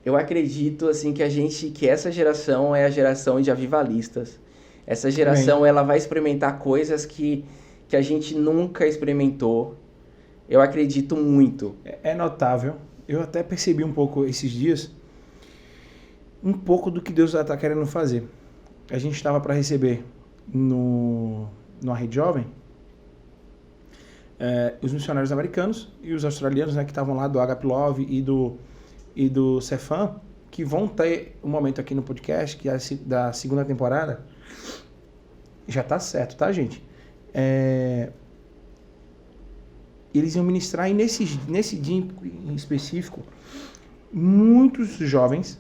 Eu acredito, assim, que essa geração é a geração de avivalistas. Essa geração, ela vai experimentar coisas que a gente nunca experimentou. Eu acredito muito.
É notável. Eu até percebi um pouco esses dias, um pouco do que Deus está querendo fazer. A gente estava para receber no Rede Jovem os missionários americanos e os australianos, né, que estavam lá do Agape Love e do Cefam, que vão ter um momento aqui no podcast, que é da segunda temporada. Já tá certo, tá, gente? Eles iam ministrar, e nesse dia em específico, muitos jovens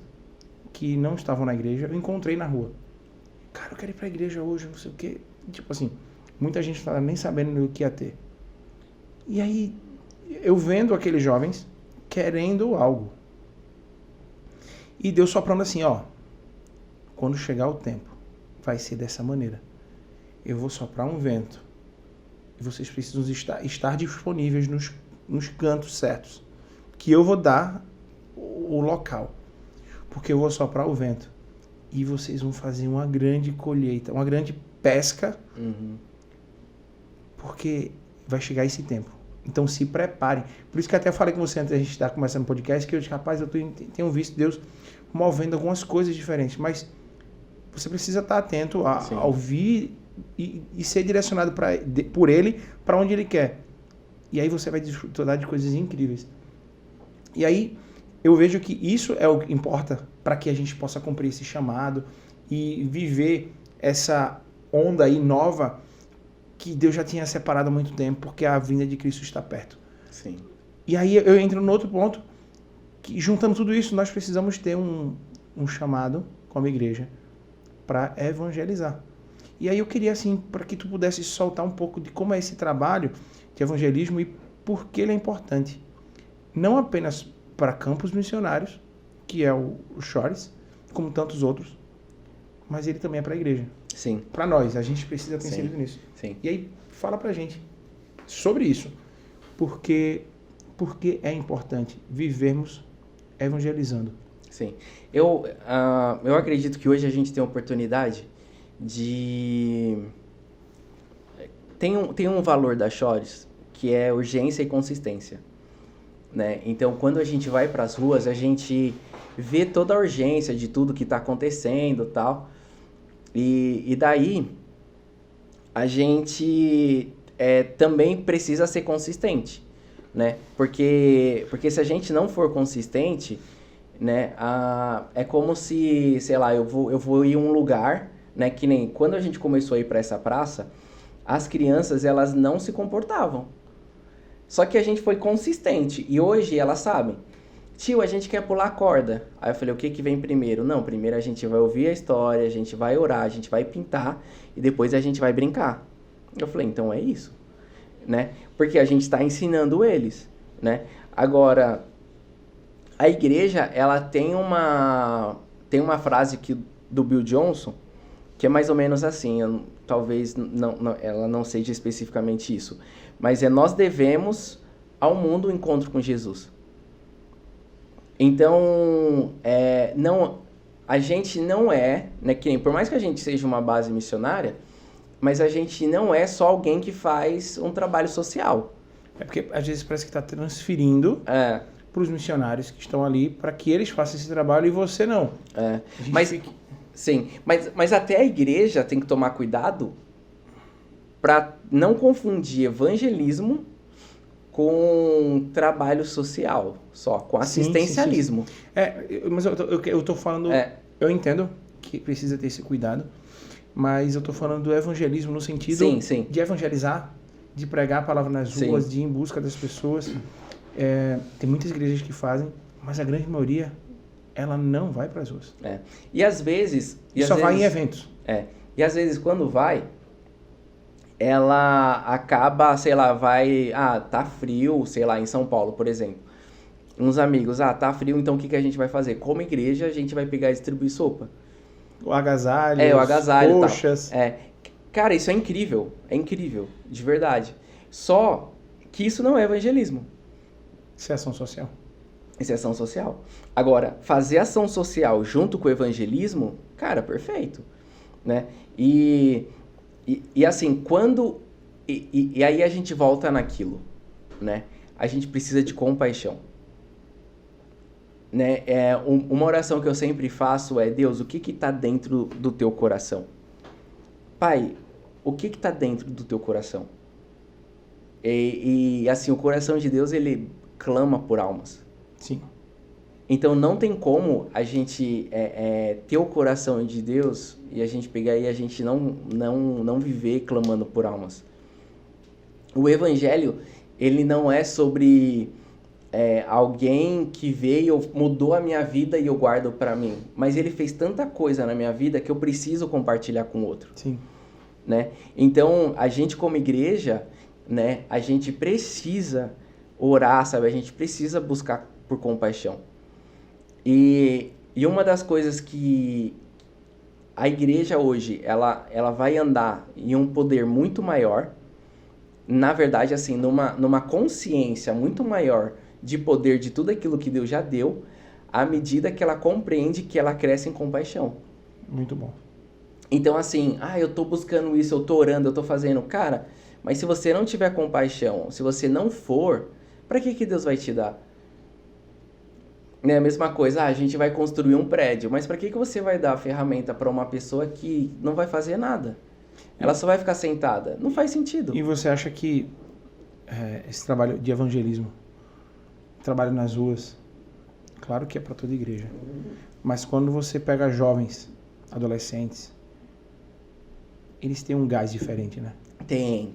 que não estavam na igreja, eu encontrei na rua. Cara, eu quero ir pra igreja hoje, não sei o quê. Tipo assim, muita gente não estava nem sabendo o que ia ter. E aí, eu vendo aqueles jovens querendo algo. E Deus soprando assim, ó, quando chegar o tempo, vai ser dessa maneira. Eu vou soprar um vento. E vocês precisam estar disponíveis nos cantos certos. Que eu vou dar o local. Porque eu vou soprar o vento. E vocês vão fazer uma grande colheita, uma grande pesca.
Uhum.
Porque vai chegar esse tempo. Então se preparem. Por isso que até falei com você antes da gente estar começando o podcast, que eu disse, rapaz, eu tenho visto Deus movendo algumas coisas diferentes. Mas você precisa estar atento a ouvir e ser direcionado por Ele para onde Ele quer. E aí você vai desfrutar de coisas incríveis. E aí eu vejo que isso é o que importa para que a gente possa cumprir esse chamado e viver essa onda aí nova que Deus já tinha separado há muito tempo, porque a vinda de Cristo está perto.
Sim.
E aí eu entro no outro ponto, que juntando tudo isso, nós precisamos ter um chamado como igreja para evangelizar. E aí eu queria, assim, para que tu pudesse soltar um pouco de como é esse trabalho de evangelismo e por que ele é importante. Não apenas para campos missionários, que é o Shores, como tantos outros, mas ele também é para a igreja.
Sim.
Para nós, a gente precisa ter inserido nisso.
Sim.
E aí, fala pra gente sobre isso. Porque é importante vivermos evangelizando.
Sim. Eu acredito que hoje a gente tem a oportunidade de... Tem um valor da Shores que é urgência e consistência, né? Então, quando a gente vai para as ruas, a gente vê toda a urgência de tudo que está acontecendo e tal. E daí, a gente também precisa ser consistente, né? Porque se a gente não for consistente, né? É como se, sei lá, eu vou ir a um lugar, né? Que nem quando a gente começou a ir para essa praça, as crianças, elas não se comportavam. Só que a gente foi consistente. E hoje elas sabem. Tio, a gente quer pular corda. Aí eu falei, o que vem primeiro? Não, primeiro a gente vai ouvir a história, a gente vai orar, a gente vai pintar e depois a gente vai brincar. Eu falei, então é isso, né? Porque a gente está ensinando eles, né? Agora, a igreja, ela tem uma frase do Bill Johnson, que é mais ou menos assim, talvez ela não seja especificamente isso, mas nós devemos ao mundo o encontro com Jesus. Então, a gente não né, que nem, por mais que a gente seja uma base missionária, mas a gente não é só alguém que faz um trabalho social.
É porque às vezes parece que está transferindo para os missionários que estão ali para que eles façam esse trabalho e você não.
Sim, mas até a igreja tem que tomar cuidado para não confundir evangelismo com trabalho social, só com assistencialismo.
Sim. Mas eu tô falando, eu entendo que precisa ter esse cuidado, mas eu tô falando do evangelismo no sentido de evangelizar, de pregar a palavra nas ruas, de ir em busca das pessoas. Tem muitas igrejas que fazem, mas a grande maioria, ela não vai para as ruas.
E às vezes...
vai em eventos.
E às vezes quando vai, ela acaba, sei lá, vai... Ah, tá frio, sei lá, em São Paulo, por exemplo. Uns amigos, tá frio, então o que a gente vai fazer? Como igreja, a gente vai pegar e distribuir sopa.
O agasalho,
o agasalho,
coxas.
Tal. Cara, isso é incrível, de verdade. Só que isso não é evangelismo.
Isso é ação social.
Isso é ação social. Agora, fazer ação social junto com o evangelismo, cara, perfeito, né? E assim, quando... E aí a gente volta naquilo, né? A gente precisa de compaixão. Né? Uma oração que eu sempre faço é: Deus, o que está dentro do teu coração? Pai, o que está dentro do teu coração? E assim, o coração de Deus, ele clama por almas.
Sim.
Então não tem como a gente ter o coração de Deus e a gente pegar e a gente não viver clamando por almas. O evangelho, ele não é sobre alguém que veio, mudou a minha vida e eu guardo para mim. Mas ele fez tanta coisa na minha vida que eu preciso compartilhar com o outro.
Sim.
Né? Então, a gente como igreja, né, a gente precisa orar, sabe? A gente precisa buscar por compaixão. E uma das coisas que a igreja hoje, ela vai andar em um poder muito maior, na verdade, assim, numa consciência muito maior de poder de tudo aquilo que Deus já deu, à medida que ela compreende que ela cresce em compaixão.
Muito bom.
Então, assim, eu tô buscando isso, eu tô orando, eu tô fazendo. Cara, mas se você não tiver compaixão, se você não for, pra que Deus vai te dar? Né, a mesma coisa, a gente vai construir um prédio, mas pra que você vai dar a ferramenta pra uma pessoa que não vai fazer nada? Ela só vai ficar sentada. Não faz sentido.
E você acha que esse trabalho de evangelismo, trabalho nas ruas, claro que é para toda igreja, mas quando você pega jovens, adolescentes, eles têm um gás diferente, né?
Tem.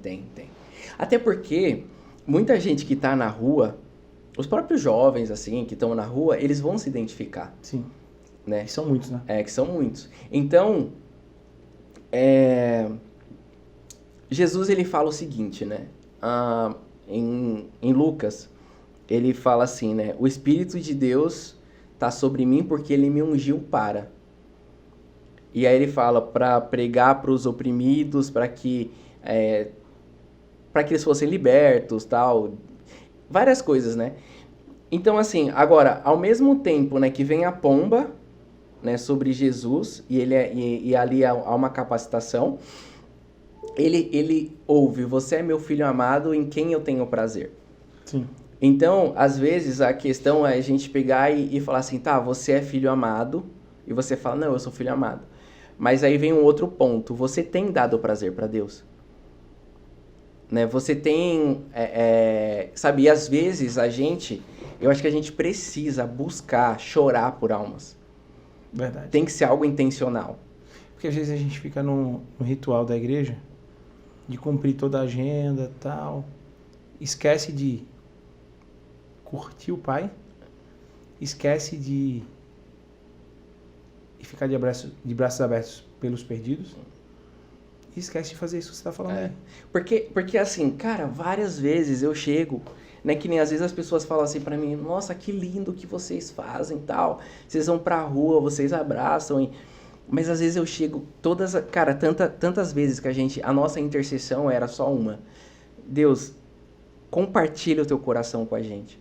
Até porque muita gente que tá na rua, os próprios jovens, assim, que estão na rua, eles vão se identificar.
Sim.
Né?
Que são muitos, né?
Que são muitos. Então, Jesus, ele fala o seguinte, né? Em Lucas, ele fala assim, né? O Espírito de Deus está sobre mim porque ele me ungiu para. E aí ele fala para pregar para os oprimidos, para que eles fossem libertos, tal. Várias coisas, né? Então, assim, agora, ao mesmo tempo, né, que vem a pomba, né, sobre Jesus, e ali há uma capacitação, ele ouve: você é meu filho amado em quem eu tenho prazer.
Sim.
Então, às vezes, a questão é a gente pegar e falar assim, tá, você é filho amado, e você fala, não, eu sou filho amado. Mas aí vem um outro ponto: você tem dado prazer para Deus? Né? Você tem, sabe, e às vezes eu acho que a gente precisa buscar, chorar por almas.
Verdade.
Tem que ser algo intencional.
Porque às vezes a gente fica no ritual da igreja, de cumprir toda a agenda e tal, esquece de curtir o Pai, esquece de ficar de braços abertos pelos perdidos, e esquece de fazer isso que você está falando aí.
Porque assim, cara, várias vezes eu chego, né, que nem às vezes as pessoas falam assim pra mim, nossa, que lindo que vocês fazem e tal, vocês vão pra rua, vocês abraçam, mas às vezes eu chego cara, tantas vezes que a nossa intercessão era só uma: Deus, compartilha o teu coração com a gente,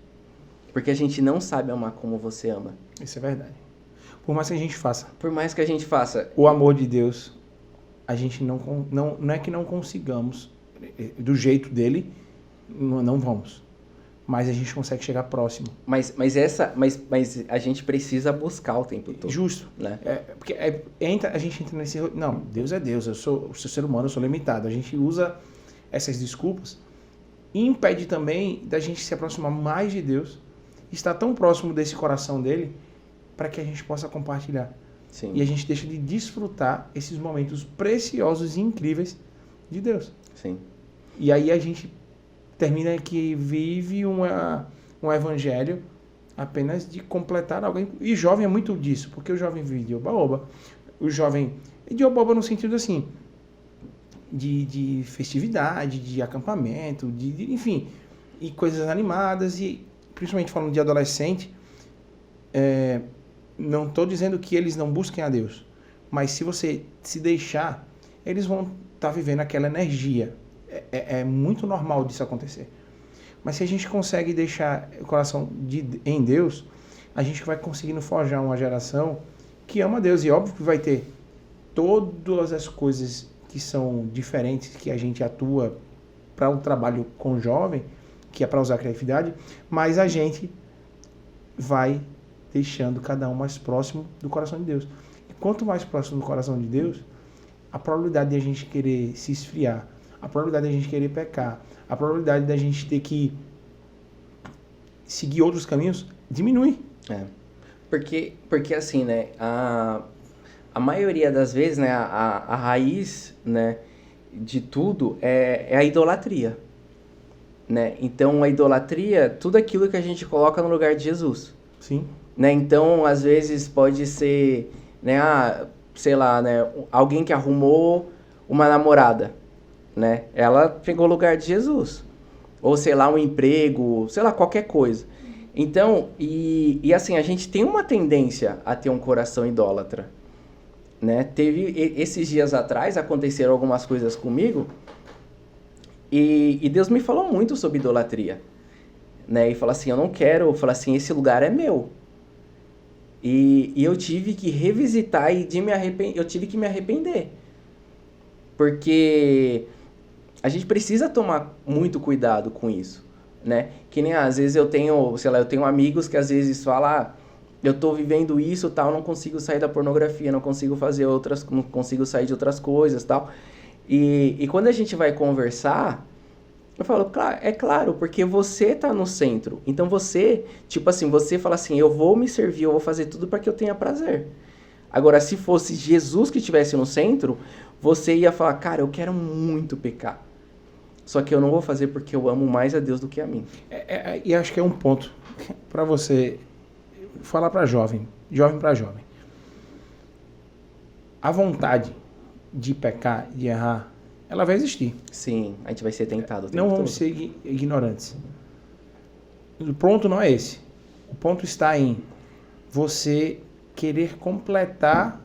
porque a gente não sabe amar como você ama.
Isso é verdade. Por mais que a gente faça.
Por mais que a gente faça.
O amor de Deus, a gente não é que não consigamos, do jeito dele, não vamos. Mas a gente consegue chegar próximo.
Mas a gente precisa buscar o tempo todo.
Justo.
Né?
Porque a gente entra nesse... Não, Deus é Deus, eu sou ser humano, eu sou limitado. A gente usa essas desculpas e impede também da gente se aproximar mais de Deus, estar tão próximo desse coração dele, para que a gente possa compartilhar.
Sim.
E a gente deixa de desfrutar esses momentos preciosos e incríveis de Deus.
Sim.
E aí a gente termina que vive um evangelho apenas de completar algo. E jovem é muito disso, porque o jovem vive de oba-oba. o jovem de oboba no sentido assim, de festividade, de acampamento, enfim, e coisas animadas, e principalmente falando de adolescente, não estou dizendo que eles não busquem a Deus, mas se você se deixar, eles vão estar vivendo aquela energia. É muito normal disso acontecer. Mas se a gente consegue deixar o coração em Deus, a gente vai conseguindo forjar uma geração que ama Deus. E óbvio que vai ter todas as coisas que são diferentes, que a gente atua para um trabalho com jovem, que é para usar a criatividade, mas a gente vai deixando cada um mais próximo do coração de Deus. E quanto mais próximo do coração de Deus, a probabilidade de a gente querer se esfriar, a probabilidade de a gente querer pecar, a probabilidade de a gente ter que seguir outros caminhos diminui.
Porque assim, né, a maioria das vezes, né, a raiz, né, de tudo é a idolatria, né? Então, a idolatria, tudo aquilo que a gente coloca no lugar de Jesus.
Sim.
Né? Então, às vezes pode ser, né, sei lá, né, alguém que arrumou uma namorada, né? Ela pegou o lugar de Jesus. Ou, sei lá, um emprego, sei lá, qualquer coisa. Então, e assim, a gente tem uma tendência a ter um coração idólatra, né? Esses dias atrás, aconteceram algumas coisas comigo, e Deus me falou muito sobre idolatria, né? E falou assim, eu não quero, falou assim, esse lugar é meu. E eu tive que revisitar e eu tive que me arrepender. Porque a gente precisa tomar muito cuidado com isso, né? Que nem às vezes eu tenho, sei lá, eu tenho amigos que às vezes falam, eu tô vivendo isso, tal, não consigo sair da pornografia, não consigo fazer outras, não consigo sair de outras coisas, tal. E quando a gente vai conversar, eu falo, é claro, porque você tá no centro. Então você, tipo assim, você fala assim, eu vou me servir, eu vou fazer tudo para que eu tenha prazer. Agora, se fosse Jesus que estivesse no centro, você ia falar, cara, eu quero muito pecar. Só que eu não vou fazer porque eu amo mais a Deus do que a mim.
E acho que é um ponto para você falar para jovem para jovem. A vontade de pecar, de errar, ela vai existir.
Sim, a gente vai ser tentado.
Não vamos ser ignorantes. O ponto não é esse. O ponto está em você querer completar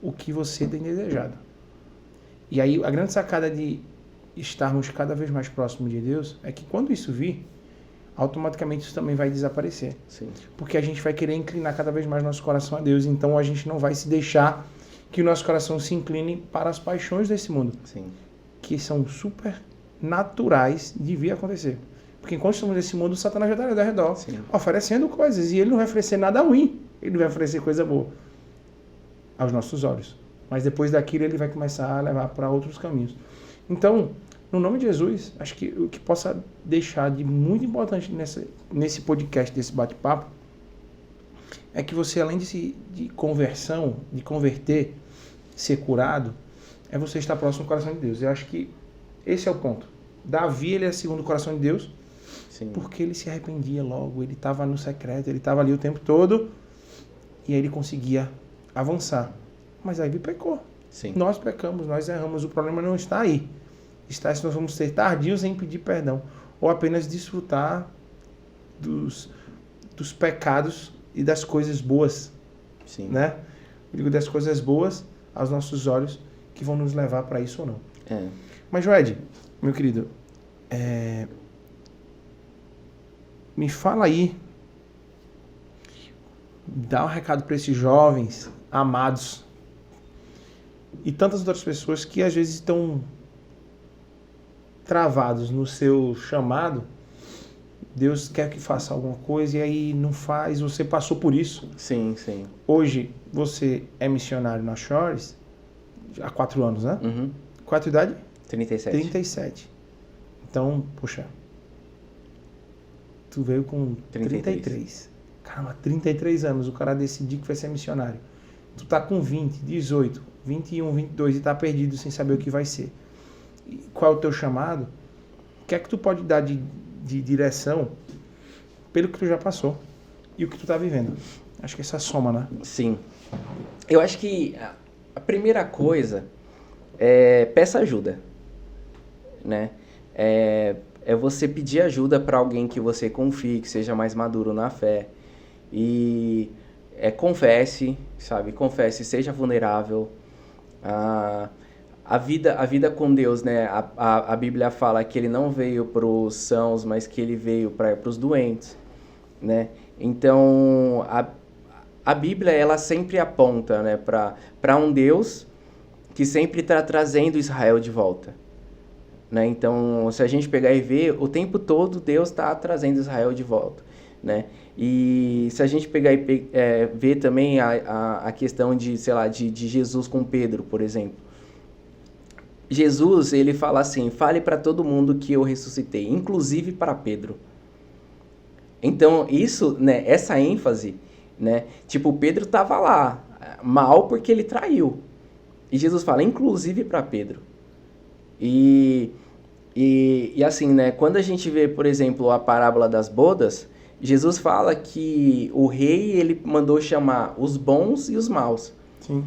o que você tem desejado. E aí a grande sacada de estarmos cada vez mais próximos de Deus é que quando isso vir, automaticamente isso também vai desaparecer.
Sim.
Porque a gente vai querer inclinar cada vez mais nosso coração a Deus, então a gente não vai se deixar que o nosso coração se incline para as paixões desse mundo.
Sim.
Que são super naturais de vir acontecer. Porque enquanto estamos nesse mundo, o Satanás já está ao redor, sim, oferecendo coisas, e ele não vai oferecer nada ruim, ele vai oferecer coisa boa aos nossos olhos. Mas depois daquilo ele vai começar a levar para outros caminhos. Então, no nome de Jesus, acho que o que possa deixar de muito importante nesse podcast, desse bate-papo, é que você, além de conversão, de converter, ser curado, é você estar próximo do coração de Deus. Eu acho que esse é o ponto. Davi, ele é segundo o coração de Deus, sim, porque ele se arrependia logo, ele estava no secreto, ele estava ali o tempo todo, e aí ele conseguia avançar. Mas aí ele pecou.
Sim.
Nós pecamos, nós erramos, o problema não está aí. Está se nós vamos ser tardios em pedir perdão, ou apenas desfrutar dos pecados e das coisas boas.
Sim.
Né? Eu digo das coisas boas aos nossos olhos, que vão nos levar para isso ou não. Mas, Joed, meu querido, me fala aí, dá um recado para esses jovens amados e tantas outras pessoas que às vezes estão travados no seu chamado. Deus quer que faça alguma coisa e aí não faz, você passou por isso.
Sim, sim.
Hoje você é missionário na Shores há 4 anos, né?
Uhum.
Qual é a tua idade?
37.
37. Então, poxa, tu veio com 33. Caramba, 33 anos, o cara decidiu que vai ser missionário. Tu tá com 20, 18, 21, 22 e tá perdido sem saber o que vai ser. E qual é o teu chamado? O que é que tu pode dar de direção pelo que tu já passou e o que tu tá vivendo? Acho que essa soma, né?
Sim. Eu acho que a primeira coisa é peça ajuda, né? É você pedir ajuda para alguém que você confie, que seja mais maduro na fé. E confesse, sabe? Confesse, seja vulnerável. A vida com Deus, né? A Bíblia fala que ele não veio para os sãos, mas que ele veio para os doentes, né? Então, a Bíblia, ela sempre aponta, né, para um Deus que sempre está trazendo Israel de volta, né? Então, se a gente pegar e ver, o tempo todo Deus está trazendo Israel de volta, né? E se a gente pegar e ver também a questão de, sei lá, de Jesus com Pedro, por exemplo. Jesus, ele fala assim, fale para todo mundo que eu ressuscitei, inclusive para Pedro. Então, isso, né, essa ênfase, né, tipo, Pedro estava lá, mal porque ele traiu. E Jesus fala, inclusive para Pedro. E assim, né, quando a gente vê, por exemplo, a parábola das bodas, Jesus fala que o rei, ele mandou chamar os bons e os maus.
Sim.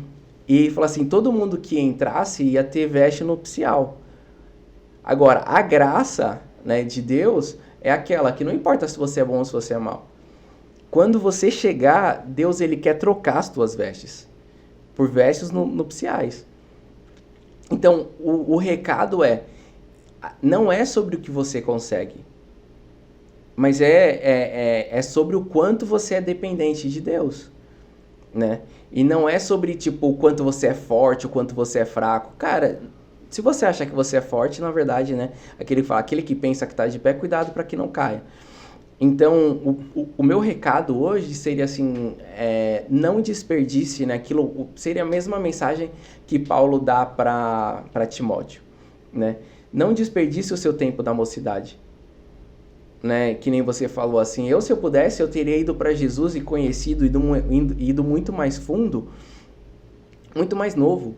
E fala assim, todo mundo que entrasse ia ter veste nupcial. Agora, a graça, né, de Deus é aquela que não importa se você é bom ou se você é mau. Quando você chegar, Deus, ele quer trocar as tuas vestes por vestes nupciais. Então, o recado não é sobre o que você consegue, mas é sobre o quanto você é dependente de Deus, né? E não é sobre, tipo, o quanto você é forte, o quanto você é fraco. Cara, se você acha que você é forte, na verdade, né? Aquele que pensa que tá de pé, cuidado para que não caia. Então, o meu recado hoje seria assim, não desperdice, né? Aquilo seria a mesma mensagem que Paulo dá para Timóteo, né? Não desperdice o seu tempo da mocidade, né? Que nem você falou assim, se eu pudesse, eu teria ido para Jesus e conhecido, ido muito mais fundo, muito mais novo,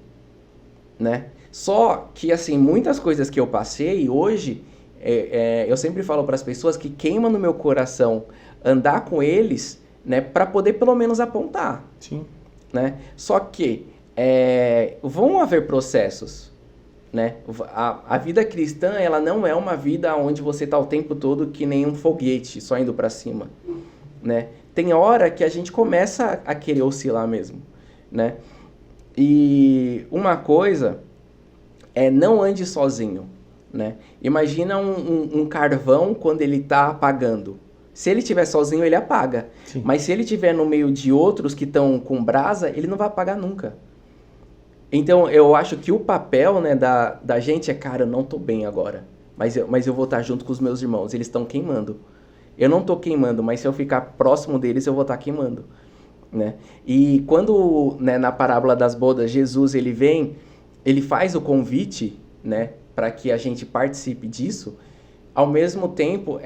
né? Só que, assim, muitas coisas que eu passei hoje, eu sempre falo para as pessoas que queima no meu coração andar com eles, né? Para poder pelo menos apontar.
Sim.
Né? Só que vão haver processos, né? A vida cristã, ela não é uma vida onde você está o tempo todo que nem um foguete, só indo para cima, né? Tem hora que a gente começa a querer oscilar mesmo, né? E uma coisa não ande sozinho, né? Imagina um carvão quando ele está apagando. Se ele estiver sozinho, ele apaga. Sim. Mas se ele estiver no meio de outros que estão com brasa, ele não vai apagar nunca. Então, eu acho que o papel, né, da gente cara, eu não tô bem agora, mas eu vou estar junto com os meus irmãos, eles estão queimando. Eu não tô queimando, mas se eu ficar próximo deles, eu vou estar queimando, né? E quando, né, na parábola das bodas, Jesus, ele vem, ele faz o convite, né, para que a gente participe disso, ao mesmo tempo,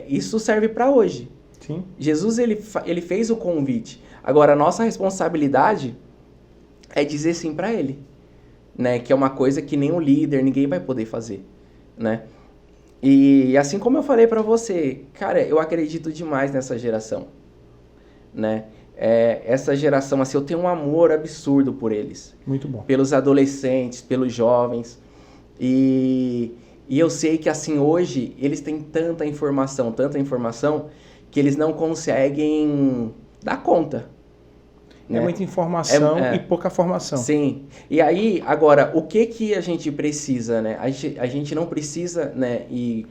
isso serve para hoje.
Sim.
Jesus, ele fez o convite. Agora, a nossa responsabilidade é dizer sim para ele, né? Que é uma coisa que nem o líder, ninguém vai poder fazer, né? E assim como eu falei para você, cara, eu acredito demais nessa geração, né? Essa geração, assim, eu tenho um amor absurdo por eles.
Muito bom.
Pelos adolescentes, pelos jovens. E eu sei que, assim, hoje, eles têm tanta informação, que eles não conseguem dar conta.
É muita informação e pouca formação.
Sim. E aí, agora, o que a gente precisa, né? A gente não precisa, né, e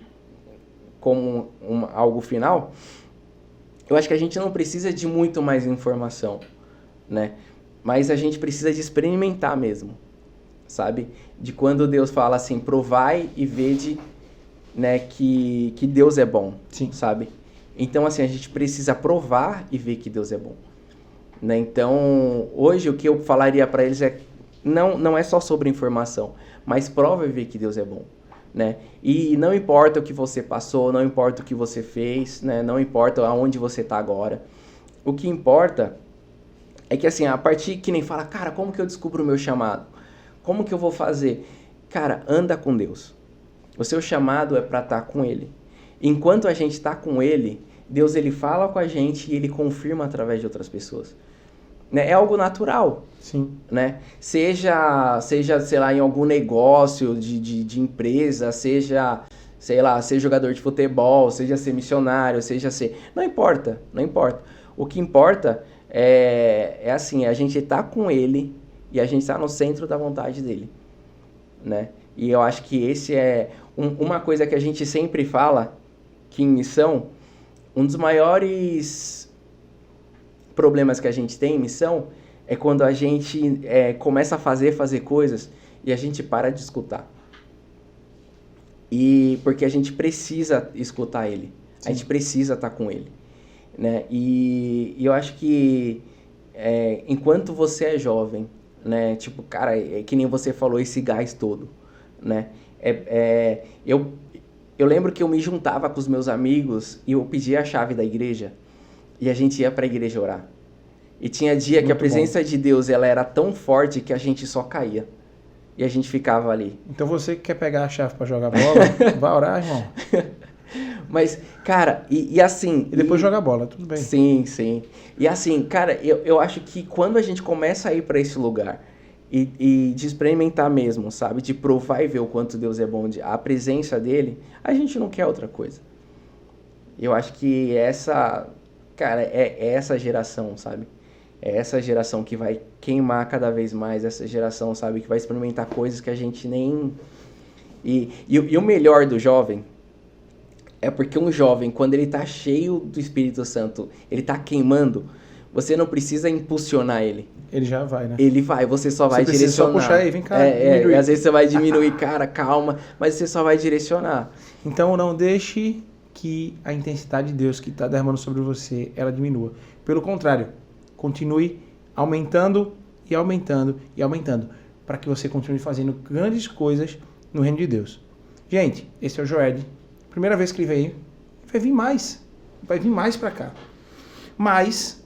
como algo final, eu acho que a gente não precisa de muito mais informação, né? Mas a gente precisa de experimentar mesmo, sabe? De quando Deus fala assim, provai e vede, né, que Deus é bom,
sim,
sabe? Então, assim, a gente precisa provar e ver que Deus é bom. Né? Então, hoje o que eu falaria para eles não é só sobre informação, mas prova e ver que Deus é bom, né? E não importa o que você passou, não importa o que você fez, né? Não importa aonde você está agora. O que importa é que, assim, a partir que nem fala, cara, como que eu descubro o meu chamado? Como que eu vou fazer? Cara, anda com Deus. O seu chamado é para estar com Ele. Enquanto a gente está com Ele, Deus, ele fala com a gente e ele confirma através de outras pessoas. né? É algo natural.
Sim.
Né? Seja, sei lá, em algum negócio de empresa, seja, sei lá, ser jogador de futebol, seja ser missionário, seja ser... Não importa, não importa. O que importa é assim, a gente tá com ele e a gente tá no centro da vontade dele, né? E eu acho que esse é uma coisa que a gente sempre fala, que em missão, um dos maiores problemas que a gente tem em missão é quando a gente começa a fazer coisas e a gente para de escutar. E porque a gente precisa escutar ele. Sim. A gente precisa estar com ele. Né? E eu acho que enquanto você é jovem, né? Tipo, cara, que nem você falou, esse gás todo, né? Eu lembro que eu me juntava com os meus amigos e eu pedia a chave da igreja e a gente ia para a igreja orar. E tinha dia que a presença de Deus ela era tão forte que a gente só caía. E a gente ficava ali.
Então você que quer pegar a chave para jogar bola, vai orar, irmão.
Mas, cara, e assim...
E depois jogar bola, tudo bem.
Sim, sim. E assim, cara, eu acho que quando a gente começa a ir para esse lugar e de experimentar mesmo, sabe? De provar e ver o quanto Deus é bom, a presença dele, a gente não quer outra coisa. Eu acho que cara, é essa geração, sabe? É essa geração que vai queimar cada vez mais, essa geração, sabe? Que vai experimentar coisas que a gente nem... E o melhor do jovem é porque um jovem, quando ele tá cheio do Espírito Santo, ele tá queimando, você não precisa impulsionar ele.
Ele já vai, né?
Ele vai, você só vai direcionar.
Só puxar aí, vem cá.
Às vezes você vai diminuir, cara, calma, mas você só vai direcionar.
Então não deixe que a intensidade de Deus que está derramando sobre você, ela diminua. Pelo contrário, continue aumentando e aumentando e aumentando, para que você continue fazendo grandes coisas no reino de Deus. Gente, esse é o Joed. Primeira vez que ele veio, vai vir mais para cá. Mas,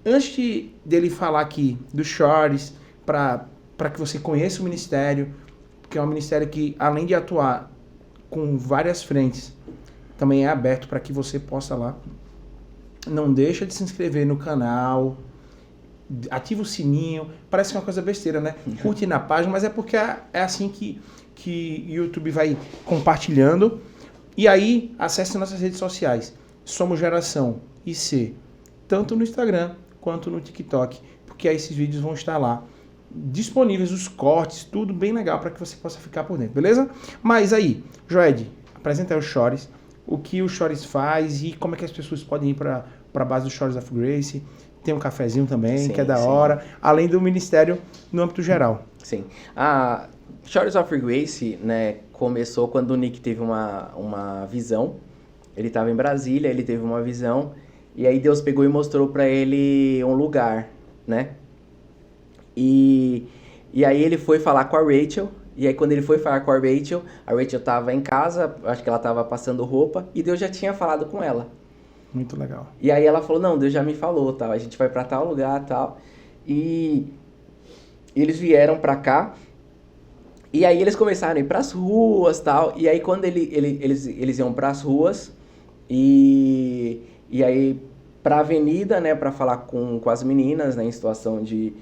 antes dele falar aqui dos shorts, para que você conheça o ministério, que é um ministério que, além de atuar com várias frentes, também é aberto para que você possa lá. Não deixa de se inscrever no canal, ativa o sininho, parece que é uma coisa besteira, né? Curte na página, mas é porque é assim que o YouTube vai compartilhando. E aí, acesse nossas redes sociais. Somos Geração IC, tanto no Instagram quanto no TikTok, porque aí esses vídeos vão estar lá disponíveis, os cortes, tudo bem legal para que você possa ficar por dentro, beleza? Mas aí, Joed, apresenta aí os Shorts, o que o Shorts faz e como é que as pessoas podem ir para a base do Shorts of Grace. Tem um cafezinho também, sim, que é da hora, além do ministério no âmbito geral.
Sim. A Shorts of Grace, né, começou quando o Nick teve uma visão. Ele estava em Brasília, ele teve uma visão, e aí Deus pegou e mostrou para ele um lugar, né? E aí ele foi falar com a Rachel, e aí quando ele foi falar com a Rachel estava em casa, acho que ela estava passando roupa, e Deus já tinha falado com ela.
Muito legal.
E aí ela falou, não, Deus já me falou, tal, a gente vai para tal lugar, tal. E eles vieram para cá, e aí eles começaram a ir pras ruas, tal, e aí quando eles iam pras ruas, e aí pra avenida, né, pra falar com as meninas, né, em situação de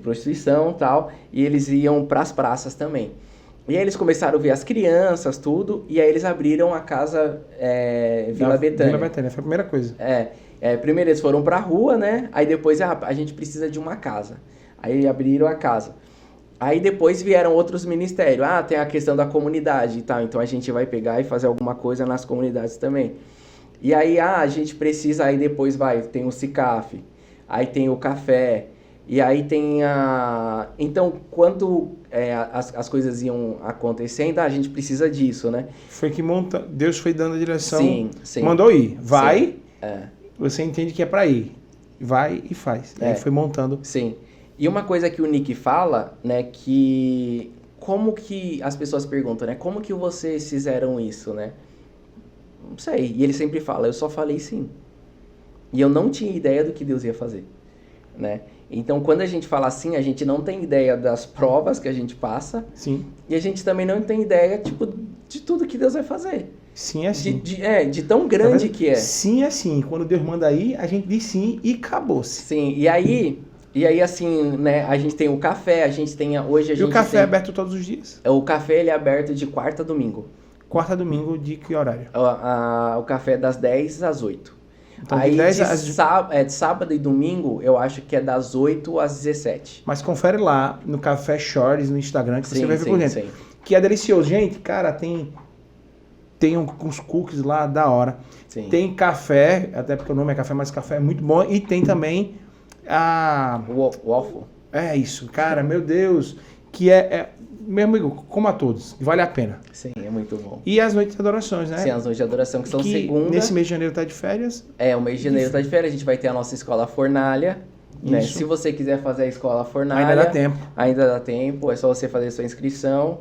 prostituição, tal, e eles iam pras praças também. E aí eles começaram a ver as crianças, tudo, e aí eles abriram a casa Vila Betânia.
Vila Betânia, foi a primeira coisa.
Primeiro eles foram pra rua, né, aí depois a gente precisa de uma casa. Aí abriram a casa. Aí depois vieram outros ministérios. Tem a questão da comunidade e tal. Então a gente vai pegar e fazer alguma coisa nas comunidades também. E aí, a gente precisa, aí depois tem o CICAF, aí tem o café, e aí tem a... Então, quando as coisas iam acontecendo, a gente precisa disso, né?
Foi que Deus foi dando a direção.
Sim, sim.
Mandou ir. Vai,
sim,
você entende que é para ir. Vai e faz. Aí foi montando.
Sim. E uma coisa que o Nick fala, né, que... Como que as pessoas perguntam, né? Como que vocês fizeram isso, né? Não sei. E ele sempre fala, eu só falei sim. E eu não tinha ideia do que Deus ia fazer, né? Então, quando a gente fala assim, a gente não tem ideia das provas que a gente passa.
Sim.
E a gente também não tem ideia, tipo, de tudo que Deus vai fazer.
Sim é sim.
De tão grande que é.
Sim é sim. Quando Deus manda ir, a gente diz sim e acabou-se.
Sim. E aí... E aí, assim, né, a gente tem o café, hoje a gente
E o café
tem...
é aberto todos os dias?
O café, ele é aberto de quarta a domingo.
Quarta a domingo, de que horário?
O café é das 10 às 8.
Então,
Aí,
de 10
de
às...
sábado e domingo, eu acho que é das 8 às 17.
Mas confere lá no Café Shores, no Instagram, que você vai ver por dentro.
Sim.
Que é delicioso. Gente, cara, tem uns cookies lá da hora.
Sim.
Tem café, até porque o nome é café, mas café é muito bom. E tem também a...
Waffle.
É isso, cara, meu Deus. Que meu amigo, como a todos, vale a pena.
Sim, é muito bom.
E as noites de adorações, né?
Sim, as noites de adoração que são segunda.
Nesse mês de janeiro tá de férias.
O mês de janeiro tá de férias, a gente vai ter a nossa escola fornalha. Né? Se você quiser fazer a escola fornalha...
Ainda dá tempo.
Ainda dá tempo, é só você fazer sua inscrição.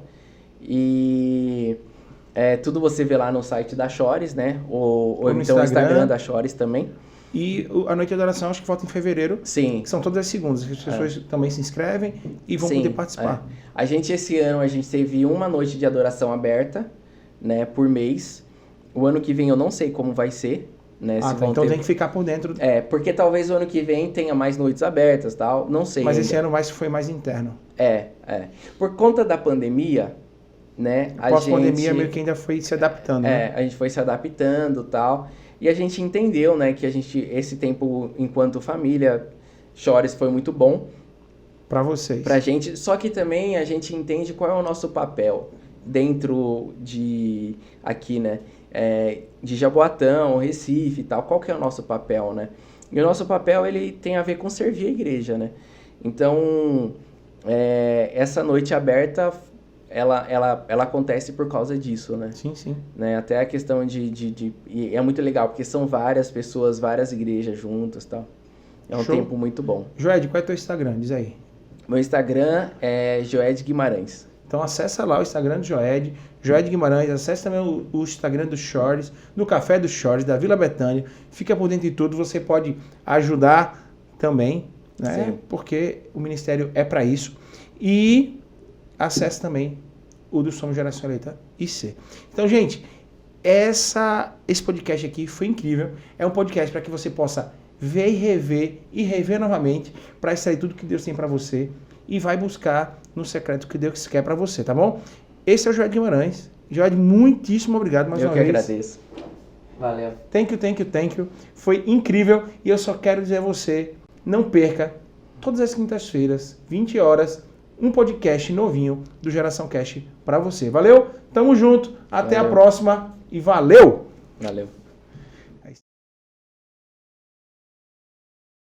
E tudo você vê lá no site da Shores, né? Ou então no Instagram da Shores também.
E a noite de adoração acho que volta em fevereiro.
Sim.
Que são todas as segundas. As pessoas também se inscrevem e vão poder participar.
Esse ano, a gente teve uma noite de adoração aberta, né? Por mês. O ano que vem eu não sei como vai ser. Né,
então tem que ficar por dentro.
Porque talvez o ano que vem tenha mais noites abertas, tal, não sei.
Mas
ainda.
Esse ano foi mais interno.
Por conta da pandemia, né,
pós-pandemia meio que ainda foi se adaptando, né?
A gente foi se adaptando, tal, e a gente entendeu, né, que esse tempo enquanto família, Shores foi muito bom.
Pra vocês.
Pra gente, só que também a gente entende qual é o nosso papel dentro de, aqui, né, de Jaboatão, Recife e tal, qual que é o nosso papel, né? E o nosso papel, ele tem a ver com servir a igreja, né? Então, essa noite aberta, ela acontece por causa disso, né?
Sim.
Né? Até a questão e é muito legal, porque são várias pessoas, várias igrejas juntas e tal. É um tempo muito bom.
Joed, qual é o teu Instagram? Diz aí.
Meu Instagram é Joed Guimarães.
Então acessa lá o Instagram do Joed Guimarães, acessa também o Instagram do Shores, do Café do Shores, da Vila Betânia, fica por dentro de tudo, você pode ajudar também, né?
Sim.
Porque o ministério é para isso. E acesse também o do Somos Geração Eleita IC. Então, gente, esse podcast aqui foi incrível, é um podcast para que você possa ver e rever novamente, para extrair tudo que Deus tem para você e vai buscar no secreto que Deus quer para você, tá bom? Esse é o Joed Guimarães. Joed, muitíssimo obrigado mais uma vez.
Eu que agradeço. Valeu.
Thank you. Foi incrível e eu só quero dizer a você, não perca, todas as quintas-feiras, 20 horas, um podcast novinho do Geração Cash para você. Valeu? Tamo junto, até a próxima e valeu!
Valeu.